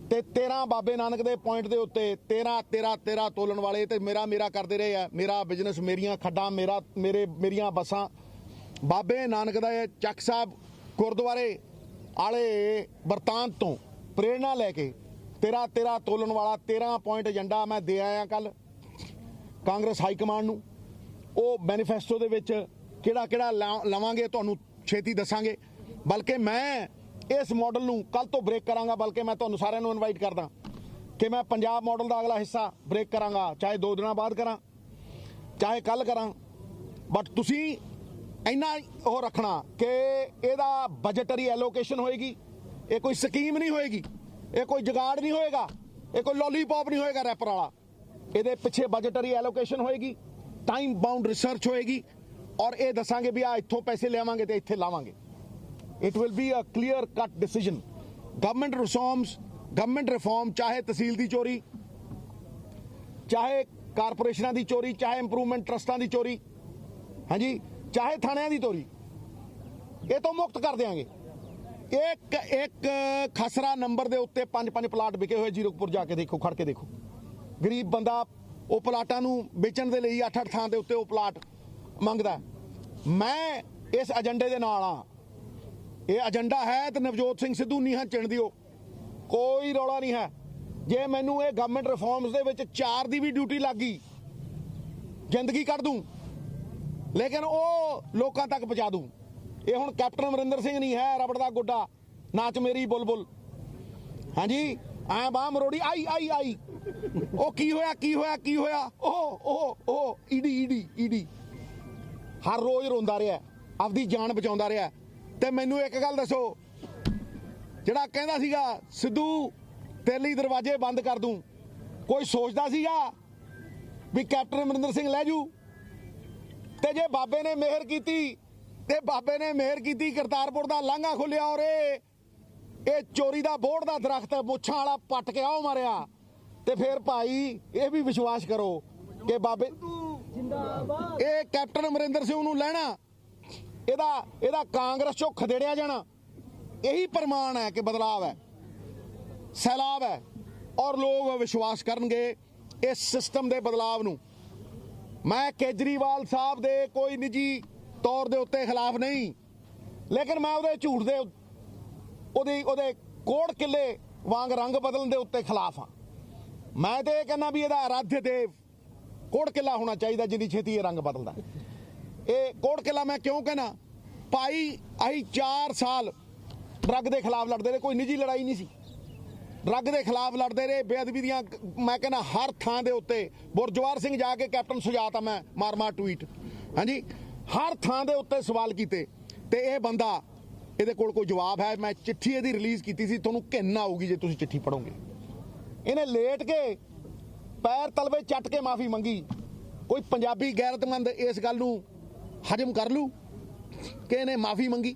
ते 13 बाबे नानक दे पॉइंट दे उत्ते 13 तोलन वाले ते मेरा करते रहे है। मेरा बिजनेस, मेरियां खड्डां, मेरियां बसां। बाबे नानक दा चक साहब गुरुद्वारे आले बरतांत तो प्रेरणा लैके 13 तोलन वाला 13 पॉइंट एजेंडा मैं दे आया कल कांग्रेस हाई कमांड नूं। वो मैनीफेस्टो दे विच किहड़ा लवांगे तुहानूं छेती दसांगे। बल्कि मैं इस मॉडल नूं कल तो ब्रेक करांगा। बल्कि मैं तुहानूं सारिआं नूं इनवाइट करदा कि मैं पंजाब मॉडल का अगला हिस्सा ब्रेक करांगा, चाहे 2 दिनों बाद करा, चाहे कल करा। बट तुसी इन्ना वो रखना कि इहदा बजटरी एलोकेशन होएगी, ये कोई स्कीम नहीं होएगी, ये कोई जुगाड़ नहीं होएगा, ये कोई लॉलीपॉप नहीं होएगा रैपर वाला। ਇਹਦੇ ਪਿੱਛੇ ਬਜਟਰੀ ਐਲੋਕੇਸ਼ਨ ਹੋਏਗੀ, ਟਾਈਮ ਬਾਉਂਡ ਰਿਸਰਚ ਹੋਏਗੀ, ਔਰ ਇਹ ਦੱਸਾਂਗੇ ਵੀ ਆ ਇੱਥੋਂ ਪੈਸੇ ਲਿਆਵਾਂਗੇ ਤੇ ਇੱਥੇ ਲਾਵਾਂਗੇ। It will be a clear cut decision. Government reform, ਚਾਹੇ ਤਹਿਸੀਲ ਦੀ ਚੋਰੀ, ਚਾਹੇ ਕਾਰਪੋਰੇਸ਼ਨਾਂ ਦੀ ਚੋਰੀ, ਚਾਹੇ ਇੰਪਰੂਵਮੈਂਟ ਟਰਸਟਾਂ ਦੀ ਚੋਰੀ, ਹਾਂਜੀ, ਚਾਹੇ ਥਾਣਿਆਂ ਦੀ ਚੋਰੀ, ਇਹ ਤੋਂ ਮੁਕਤ ਕਰ ਦਿਆਂਗੇ। ਇੱਕ ਖਸਰਾ ਨੰਬਰ ਦੇ ਉੱਤੇ 5-5 ਪਲਾਟ ਵਿਕੇ ਹੋਏ। ਜੀਰਕਪੁਰ ਜਾ ਕੇ ਦੇਖੋ, ਖੜ ਕੇ ਦੇਖੋ। ਗਰੀਬ ਬੰਦਾ ਉਹ ਪਲਾਟਾਂ ਨੂੰ ਵੇਚਣ ਦੇ ਲਈ 8-8 ਥਾਂ ਦੇ ਉੱਤੇ ਉਹ ਪਲਾਟ ਮੰਗਦਾ। ਮੈਂ ਇਸ ਏਜੰਡੇ ਦੇ ਨਾਲ ਆ। ਇਹ ਏਜੰਡਾ ਹੈ ਤੇ ਨਵਜੋਤ ਸਿੰਘ ਸਿੱਧੂ ਨੀਹਾਂ ਚਿਣ ਦਿਓ, ਕੋਈ ਰੌਲਾ ਨਹੀਂ ਹੈ। ਜੇ ਮੈਨੂੰ ਇਹ ਗਵਰਨਮੈਂਟ ਰਿਫਾਰਮਸ ਦੇ ਵਿੱਚ 4 ਦੀ ਵੀ ਡਿਊਟੀ ਲੱਗ ਗਈ, ਜ਼ਿੰਦਗੀ ਕੱਢ ਦੂੰ, ਲੇਕਿਨ ਉਹ ਲੋਕਾਂ ਤੱਕ ਪਹੁੰਚਾ ਦੂੰ। ਇਹ ਹੁਣ ਕੈਪਟਨ ਅਮਰਿੰਦਰ ਸਿੰਘ ਨਹੀਂ ਹੈ, ਰਬੜ ਦਾ ਗੁੱਡਾ, ਨਾਚ ਮੇਰੀ ਬੁਲਬੁਲ, ਹਾਂਜੀ, ਐ ਬਾਹ ਮਰੋੜੀ ਆਈ ਆਈ ਆਈ। ਉਹ ਕੀ ਹੋਇਆ? ਉਹ ਈਡੀ ਹਰ ਰੋਜ਼ ਰੋਂਦਾ ਰਿਹਾ, ਆਪਦੀ ਜਾਨ ਬਚਾਉਂਦਾ ਰਿਹਾ। ਤੇ ਮੈਨੂੰ ਇੱਕ ਗੱਲ ਦੱਸੋ, ਜਿਹੜਾ ਕਹਿੰਦਾ ਸੀਗਾ ਸਿੱਧੂ ਤੇਰੇ ਲਈ ਦਰਵਾਜ਼ੇ ਬੰਦ ਕਰ ਦੂੰ, ਕੋਈ ਸੋਚਦਾ ਸੀਗਾ ਵੀ ਕੈਪਟਨ ਅਮਰਿੰਦਰ ਸਿੰਘ ਲੈ ਜੂ? ਤੇ ਜੇ ਬਾਬੇ ਨੇ ਮਿਹਰ ਕੀਤੀ ਕਰਤਾਰਪੁਰ ਦਾ ਲਾਂਘਾ ਖੁੱਲਿਆ, ਔਰ ਇਹ ਚੋਰੀ ਦਾ ਬੋਰਡ ਦਾ ਦਰਖਤ ਮੁੱਛਾਂ ਵਾਲਾ ਪੱਟ ਕੇ ਆਓ ਮਾਰਿਆ, ਤੇ ਫਿਰ ਭਾਈ ਇਹ ਵੀ ਵਿਸ਼ਵਾਸ ਕਰੋ ਕਿ ਬਾਬੇ ਜਿੰਦਾਬਾਦ, ਇਹ ਕੈਪਟਨ ਅਮਰਿੰਦਰ ਸਿੰਘ ਨੂੰ ਲੈਣਾ, ਇਹਦਾ ਕਾਂਗਰਸ ਚੋਂ ਖਦੇੜਿਆ ਜਾਣਾ, ਇਹੀ ਪ੍ਰਮਾਣ ਹੈ ਕਿ ਬਦਲਾਵ ਹੈ, ਸੈਲਾਬ ਹੈ, ਔਰ ਲੋਕ ਵਿਸ਼ਵਾਸ ਕਰਨਗੇ ਇਸ ਸਿਸਟਮ ਦੇ ਬਦਲਾਵ ਨੂੰ। ਮੈਂ ਕੇਜਰੀਵਾਲ ਸਾਹਿਬ ਦੇ ਕੋਈ ਨਿੱਜੀ ਤੌਰ ਦੇ ਉੱਤੇ ਖਿਲਾਫ ਨਹੀਂ, ਲੇਕਿਨ ਮੈਂ ਉਹਦੇ ਝੂਠ ਦੇ ਉਹਦੇ ਕੋੜ ਕਿੱਲੇ ਵਾਂਗ ਰੰਗ ਬਦਲਣ ਦੇ ਉੱਤੇ ਖਿਲਾਫ ਹਾਂ। ਮੈਂ ਤੇ ਇਹ ਕਹਿੰਦਾ ਵੀ ਇਹਦਾ ਆਰਾਧਿਆ ਦੇਵ ਕੋੜ ਕਿੱਲਾ ਹੋਣਾ ਚਾਹੀਦਾ, ਜਿੰਨੀ ਛੇਤੀ ਇਹ ਰੰਗ ਬਦਲਦਾ। ਇਹ ਕੋੜ ਕਿੱਲਾ ਮੈਂ ਕਿਉਂ ਕਹਿਣਾ? ਭਾਈ ਅਸੀਂ 4 ਸਾਲ ਡਰੱਗ ਦੇ ਖਿਲਾਫ ਲੜਦੇ ਰਹੇ, ਕੋਈ ਨਿੱਜੀ ਲੜਾਈ ਨਹੀਂ ਸੀ, ਡਰੱਗ ਦੇ ਖਿਲਾਫ ਲੜਦੇ ਰਹੇ, ਬੇਅਦਬੀ ਦੀਆਂ ਮੈਂ ਕਹਿੰਦਾ ਹਰ ਥਾਂ ਦੇ ਉੱਤੇ। ਗੁਰਜਵਾਰ ਸਿੰਘ ਜਾ ਕੇ ਕੈਪਟਨ ਸੁਜਾਤਾ, ਮੈਂ ਮਾਰ ਟਵੀਟ, ਹਾਂਜੀ, ਹਰ ਥਾਂ ਦੇ ਉੱਤੇ ਸਵਾਲ ਕੀਤੇ। ਤੇ ਇਹ ਬੰਦਾ, ਇਹਦੇ ਕੋਲ ਕੋਈ ਜਵਾਬ ਹੈ? ਮੈਂ ਚਿੱਠੀ ਇਹਦੀ ਰਿਲੀਜ਼ ਕੀਤੀ ਸੀ, ਤੁਹਾਨੂੰ ਘਿਣ ਆਊਗੀ ਜੇ ਤੁਸੀਂ ਚਿੱਠੀ ਪੜੋਗੇ। ਇਹਨੇ ਲੇਟ ਕੇ ਪੈਰ ਤਲਵੇ ਚੱਟ ਕੇ ਮਾਫੀ ਮੰਗੀ। ਕੋਈ ਪੰਜਾਬੀ ਗੈਰਤਮੰਦ ਇਸ ਗੱਲ ਨੂੰ ਹਜਮ ਕਰ ਲੂ ਕਿ ਇਹਨੇ ਮਾਫੀ ਮੰਗੀ?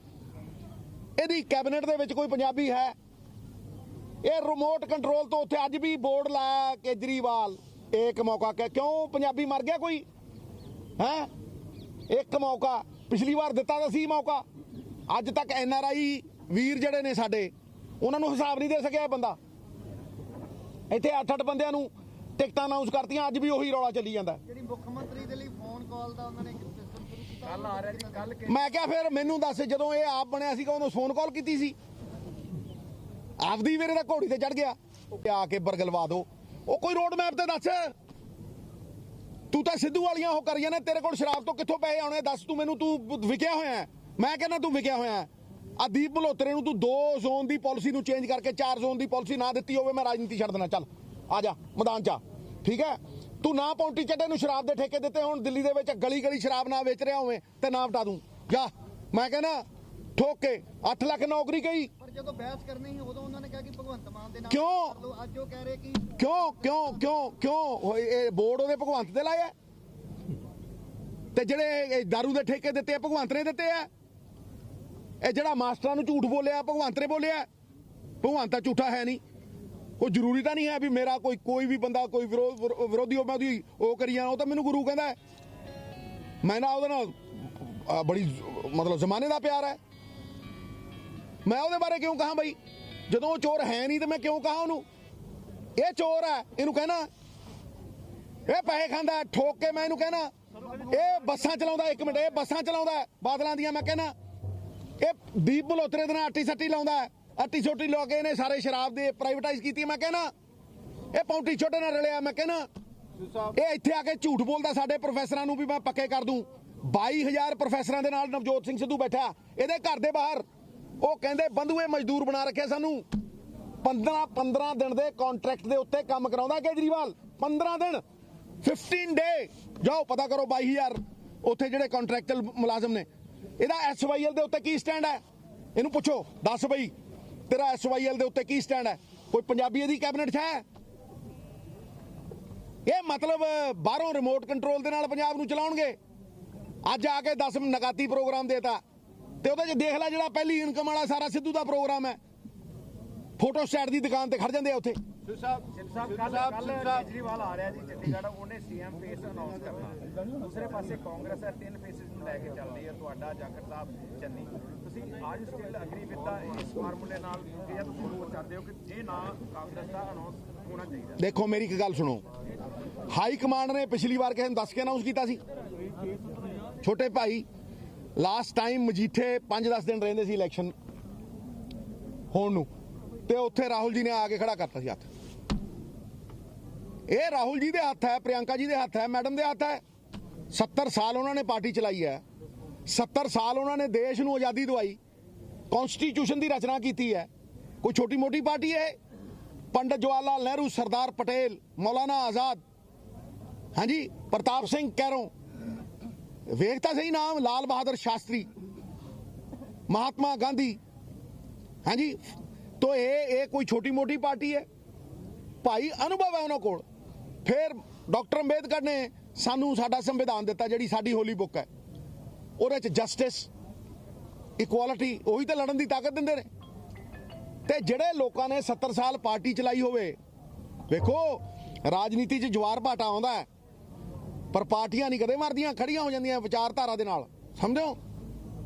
ਇਹਦੀ ਕੈਬਨਿਟ ਦੇ ਵਿੱਚ ਕੋਈ ਪੰਜਾਬੀ ਹੈ? ਇਹ ਰਿਮੋਟ ਕੰਟਰੋਲ ਤੋਂ ਉੱਥੇ ਅੱਜ ਵੀ ਬੋਰਡ ਲਾਇਆ ਕੇਜਰੀਵਾਲ, ਇੱਕ ਮੌਕਾ ਕਿਉਂ ਪੰਜਾਬੀ ਮਰ ਗਿਆ ਕੋਈ ਹੈ? ਇੱਕ ਮੌਕਾ ਪਿਛਲੀ ਵਾਰ ਦਿੱਤਾ ਤਾਂ ਸੀ ਮੌਕਾ। ਅੱਜ ਤੱਕ NRI ਵੀਰ ਜਿਹੜੇ ਨੇ ਸਾਡੇ, ਉਹਨਾਂ ਨੂੰ ਹਿਸਾਬ ਨਹੀਂ ਦੇ ਸਕਿਆ ਇਹ ਬੰਦਾ। ਇੱਥੇ 8-8 ਬੰਦਿਆਂ ਨੂੰ ਟਿਕਟਾਂ ਅਨਾਉਂਸ ਕਰਤੀਆਂ, ਅੱਜ ਵੀ ਉਹੀ ਰੌਲਾ ਚੱਲੀ ਜਾਂਦਾ। ਜਿਹੜੀ ਮੁੱਖ ਮੰਤਰੀ ਦੇ ਲਈ ਫੋਨ ਕਾਲ ਦਾ ਉਹਨਾਂ ਨੇ ਸਿਸਟਮ ਸ਼ੁਰੂ ਕੀਤਾ, ਕੱਲ ਆ ਰਿਹਾ ਜੀ, ਕੱਲ ਮੈਂ ਕਿਹਾ ਫਿਰ ਮੈਨੂੰ ਦੱਸ, ਜਦੋਂ ਇਹ ਆਪ ਬਣਿਆ ਸੀਗਾ ਉਹਨੂੰ ਫੋਨ ਕਾਲ ਕੀਤੀ ਸੀ? ਆਪਦੀ ਵੇਰੇ ਦਾ ਘੋੜੀ ਤੇ ਚੜ ਗਿਆ, ਆ ਕੇ ਬਰਗਲਵਾ ਦੋ। ਉਹ ਕੋਈ ਰੋਡ ਮੈਪ ਤੇ ਦੱਸ। ਤੂੰ ਤਾਂ ਸਿੱਧੂ ਵਾਲੀਆਂ ਉਹ ਕਰੀ ਜਾਂਦਾ, ਤੇਰੇ ਕੋਲ ਸ਼ਰਾਬ ਤੋਂ ਕਿੱਥੋਂ ਪੈਸੇ ਆਉਣੇ? ਦੱਸ ਤੂੰ ਮੈਨੂੰ, ਤੂੰ ਵਿਕਿਆ ਹੋਇਆ? ਮੈਂ ਕਹਿੰਦਾ ਤੂੰ ਵਿਕਿਆ ਹੋਇਆ। ਆ ਦੀਪ ਮਲਹੋਤਰੇ ਨੂੰ ਤੂੰ 2 ਜ਼ੋਨ ਦੀ ਪਾਲਿਸੀ ਨੂੰ ਚੇਂਜ ਕਰਕੇ 4 ਜ਼ੋਨ ਦੀ ਪਾਲਿਸੀ ਨਾ ਦਿੱਤੀ ਹੋਵੇ, ਮੈਂ ਰਾਜਨੀਤੀ ਛੱਡ ਦੇਣਾ। ਚੱਲ ਆ ਜਾ ਮੈਦਾਨ 'ਚ, ਠੀਕ ਹੈ? ਤੂੰ ਨਾ ਪੌਂਟੀ ਚੱਡੇ ਨੂੰ ਸ਼ਰਾਬ ਦੇ ਠੇਕੇ ਦਿੱਤੇ ਹੋਣ, ਦਿੱਲੀ ਦੇ ਵਿੱਚ ਗਲੀ ਸ਼ਰਾਬ ਨਾ ਵੇਚ ਰਿਹਾ ਹੋਵੇ ਤੇ ਨਾ ਵਟਾ ਦੂੰ ਜਾ। ਮੈਂ ਕਹਿੰਦਾ ਠੋਕ ਕੇ 8 ਲੱਖ ਨੌਕਰੀ ਗਈ। ਪਰ ਜਦੋਂ ਬਹਿਸ ਕਰਨੀ ਸੀ ਉਦੋਂ ਉਹਨਾਂ ਨੇ ਕਿਹਾ ਕਿ ਭਗਵੰਤ ਮਾਨ ਦੇ ਨਾਲ ਕਿਉਂ? ਕਰ ਲਓ। ਅੱਜ ਉਹ ਕਹਿ ਰਹੇ ਕਿ ਕਿਉਂ ਇਹ ਬੋਰਡ ਉਹਦੇ ਭਗਵੰਤ ਤੇ ਲਾਇਆ, ਤੇ ਜਿਹੜੇ ਦਾਰੂ ਦੇ ਠੇਕੇ ਦਿੱਤੇ ਆ ਭਗਵੰਤ ਨੇ ਦਿੱਤੇ ਆ। ਇਹ ਜਿਹੜਾ ਮਾਸਟਰਾਂ ਨੂੰ ਝੂਠ ਬੋਲਿਆ ਭਗਵੰਤ ਨੇ ਬੋਲਿਆ। ਭਗਵੰਤ ਤਾਂ ਝੂਠਾ ਹੈ ਨਹੀਂ। ਕੋਈ ਜ਼ਰੂਰੀ ਤਾਂ ਨਹੀਂ ਹੈ ਵੀ ਮੇਰਾ ਕੋਈ ਵੀ ਬੰਦਾ ਕੋਈ ਵਿਰੋਧੀ ਹੋ ਮੈਂ ਉਹਦੀ ਉਹ ਕਰੀ ਜਾਣਾ। ਉਹ ਤਾਂ ਮੈਨੂੰ ਗੁਰੂ ਕਹਿੰਦਾ, ਮੈਂ ਨਾ ਉਹਦੇ ਨਾਲ ਬੜੀ ਮਤਲਬ ਜ਼ਮਾਨੇ ਦਾ ਪਿਆਰ ਹੈ। ਮੈਂ ਉਹਦੇ ਬਾਰੇ ਕਿਉਂ ਕਹਾਂ ਬਈ? ਜਦੋਂ ਉਹ ਚੋਰ ਹੈ ਨਹੀਂ ਤੇ ਮੈਂ ਕਿਉਂ ਕਹਾਂ ਉਹਨੂੰ ਇਹ ਚੋਰ ਹੈ? ਇਹਨੂੰ ਕਹਿਣਾ ਇਹ ਪੈਸੇ ਖਾਂਦਾ ਠੋਕ ਕੇ। ਮੈਂ ਇਹਨੂੰ ਕਹਿਣਾ ਇਹ ਬੱਸਾਂ ਚਲਾਉਂਦਾ, 1 ਮਿੰਟ, ਇਹ ਬੱਸਾਂ ਚਲਾਉਂਦਾ ਬਾਦਲਾਂ ਦੀਆਂ। ਮੈਂ ਕਹਿਣਾ ਇਹ ਦੀਪ ਮਲਹੋਤਰੇ ਦੇ ਨਾਲ ਆਟੀ ਸੱਟੀ ਲਾਉਂਦਾ, ਆਟੀ ਛੋਟੀ ਲਾ ਕੇ ਇਹਨੇ ਸਾਰੇ ਸ਼ਰਾਬ ਦੇ ਪ੍ਰਾਈਵੇਟਾਈਜ਼ ਕੀਤੀ। ਮੈਂ ਕਹਿਣਾ ਇਹ ਪੌਂਟੀ ਛੋਟੇ ਨਾਲ ਰਲਿਆ। ਮੈਂ ਕਹਿਣਾ ਇਹ ਇੱਥੇ ਆ ਕੇ ਝੂਠ ਬੋਲਦਾ ਸਾਡੇ ਪ੍ਰੋਫੈਸਰਾਂ ਨੂੰ ਵੀ ਮੈਂ ਪੱਕੇ ਕਰ ਦੂੰ। 22,000 ਪ੍ਰੋਫੈਸਰਾਂ ਦੇ ਨਾਲ ਨਵਜੋਤ ਸਿੰਘ ਸਿੱਧੂ ਬੈਠਾ ਇਹਦੇ ਘਰ ਦੇ ਬਾਹਰ। ਉਹ ਕਹਿੰਦੇ ਬੰਧੂਏ ਮਜ਼ਦੂਰ ਬਣਾ ਰੱਖਿਆ ਸਾਨੂੰ। 15 ਦਿਨ ਦੇ ਕੰਟਰੈਕਟ ਦੇ ਉੱਤੇ ਕੰਮ ਕਰਾਉਂਦਾ ਕੇਜਰੀਵਾਲ। 15 ਦਿਨ, 15 ਡੇ। ਜਾਓ ਪਤਾ ਕਰੋ 22,000 ਉੱਥੇ ਜਿਹੜੇ ਕੰਟਰੈਕਚੁਅਲ ਮੁਲਾਜ਼ਮ ਨੇ। ਇਹਦਾ SYL ਦੇ ਉੱਤੇ ਕੀ ਸਟੈਂਡ ਹੈ? ਇਹਨੂੰ ਪੁੱਛੋ, ਦੱਸ ਬਈ ਤੇਰਾ SYL ਦੇ ਉੱਤੇ ਕੀ ਸਟੈਂਡ ਹੈ? ਕੋਈ ਪੰਜਾਬੀ ਇਹਦੀ ਕੈਬਨਿਟ 'ਚ ਹੈ? ਇਹ ਮਤਲਬ ਬਾਹਰੋਂ ਰਿਮੋਟ ਕੰਟਰੋਲ ਦੇ ਨਾਲ ਪੰਜਾਬ ਨੂੰ ਚਲਾਉਣਗੇ। ਅੱਜ ਆ ਕੇ 10 ਨਗਾਤੀ ਪ੍ਰੋਗਰਾਮ ਦੇਤਾ ਤੇ ਉਹਦੇ 'ਚ ਦੇਖ ਲੈ ਜਿਹੜਾ ਪਹਿਲੀ ਇਨਕਮ ਵਾਲਾ ਸਾਰਾ ਸਿੱਧੂ ਦਾ ਪ੍ਰੋਗਰਾਮ ਹੈ, ਫੋਟੋ ਸਟੇਟ ਦੀ ਦੁਕਾਨ ਤੇ ਖੜ ਜਾਂਦੇ ਆ ਉੱਥੇ। ਕੱਲ ਕੇਜਰੀਵਾਲ ਆ ਰਿਹਾ ਜੀ ਚੰਡੀਗੜ੍ਹ, ਉਹਨੇ ਸੀਐਮ ਫੇਸ ਅਨਾਉਂਸ ਕਰਨਾ। ਦੂਸਰੇ ਪਾਸੇ ਕਾਂਗਰਸ ਹੈ 3 ਫੇਸਿਸ ਨੂੰ ਲੈ ਕੇ ਚੱਲ ਰਹੀ ਹੈ, ਤੁਹਾਡਾ ਜਾਖੜ ਸਾਹਿਬ ਚੰਨੀ। ਤੁਸੀਂ ਅੱਜ ਸਟਿਲ ਅਗਰੀ ਵਿਦ ਦਾ ਇਸ ਫਾਰਮੂਲੇ ਨਾਲ ਕਿ ਜਾਂ ਤੁਸੀਂ ਹੋਰ ਚਾਹੁੰਦੇ ਹੋ ਕਿ ਇਹ ਨਾ ਕਾਂਗਰਸ ਦਾ ਅਨਾਉਂਸ ਹੋਣਾ ਚਾਹੀਦਾ? ਦੇਖੋ ਮੇਰੀ ਇੱਕ ਗੱਲ ਸੁਣੋ, ਹਾਈ ਕਮਾਂਡ ਨੇ ਪਿਛਲੀ ਵਾਰ ਕਿਸੇ ਨੂੰ ਦੱਸ ਕੇ ਅਨਾਉਂਸ ਕੀਤਾ ਸੀ? ਛੋਟੇ ਭਾਈ ਲਾਸਟ ਟਾਈਮ ਮਜੀਠੇ 5-10 ਦਿਨ ਰਹਿੰਦੇ ਸੀ ਇਲੈਕਸ਼ਨ ਹੋਣ ਨੂੰ, ਤੇ ਉੱਥੇ ਰਾਹੁਲ ਜੀ ਨੇ ਆ ਕੇ ਖੜਾ ਕਰਤਾ ਸੀ ਹੱਥ। ਇਹ ਰਾਹੁਲ ਜੀ ਦੇ ਹੱਥ ਹੈ, ਪ੍ਰਿਯੰਕਾ ਜੀ ਦੇ ਹੱਥ ਹੈ, ਮੈਡਮ ਦੇ ਹੱਥ ਹੈ। 70 ਸਾਲ ਉਹਨਾਂ ਨੇ ਪਾਰਟੀ ਚਲਾਈ ਹੈ, 70 ਸਾਲ ਉਹਨਾਂ ਨੇ ਦੇਸ਼ ਨੂੰ ਆਜ਼ਾਦੀ ਦਵਾਈ, ਕਨਸਟੀਟਿਊਸ਼ਨ ਦੀ ਰਚਨਾ ਕੀਤੀ ਹੈ। ਕੋਈ ਛੋਟੀ ਮੋਟੀ ਪਾਰਟੀ ਹੈ? ਪੰਡਤ ਜਵਾਹਰ ਲਾਲ ਨਹਿਰੂ, ਸਰਦਾਰ ਪਟੇਲ, ਮੌਲਾਨਾ ਆਜ਼ਾਦ, ਹਾਂਜੀ ਪ੍ਰਤਾਪ ਸਿੰਘ ਕੈਰੋਂ, ਵੇਖ ਤਾਂ ਸਹੀ ਨਾਮ, ਲਾਲ ਬਹਾਦਰ ਸ਼ਾਸਤਰੀ, ਮਹਾਤਮਾ ਗਾਂਧੀ, ਹਾਂਜੀ। तो ये कोई छोटी मोटी पार्टी है भाई, अनुभव है उन्होंने कोल। फिर डॉक्टर अंबेडकर ने सानू साडा संविधान दिता, जिहड़ी साडी होली बुक है, ਉਹਦੇ 'ਚ जस्टिस इक्वालिटी ਉਹੀ ਤਾਂ ਲੜਨ ਦੀ ਤਾਕਤ ਦਿੰਦੇ ਨੇ। ਤੇ ਜਿਹੜੇ ਲੋਕਾਂ ਨੇ 70 ਸਾਲ ਪਾਰਟੀ ਚਲਾਈ ਹੋਵੇ, ਵੇਖੋ ਰਾਜਨੀਤੀ 'ਚ ਜਵਾਰ ਭਾਟਾ ਆਉਂਦਾ ਹੈ, ਪਰ ਪਾਰਟੀਆਂ ਨਹੀਂ ਕਦੇ ਮਰਦੀਆਂ, ਖੜੀਆਂ ਹੋ ਜਾਂਦੀਆਂ ਵਿਚਾਰਧਾਰਾ ਦੇ ਨਾਲ, ਸਮਝੋ।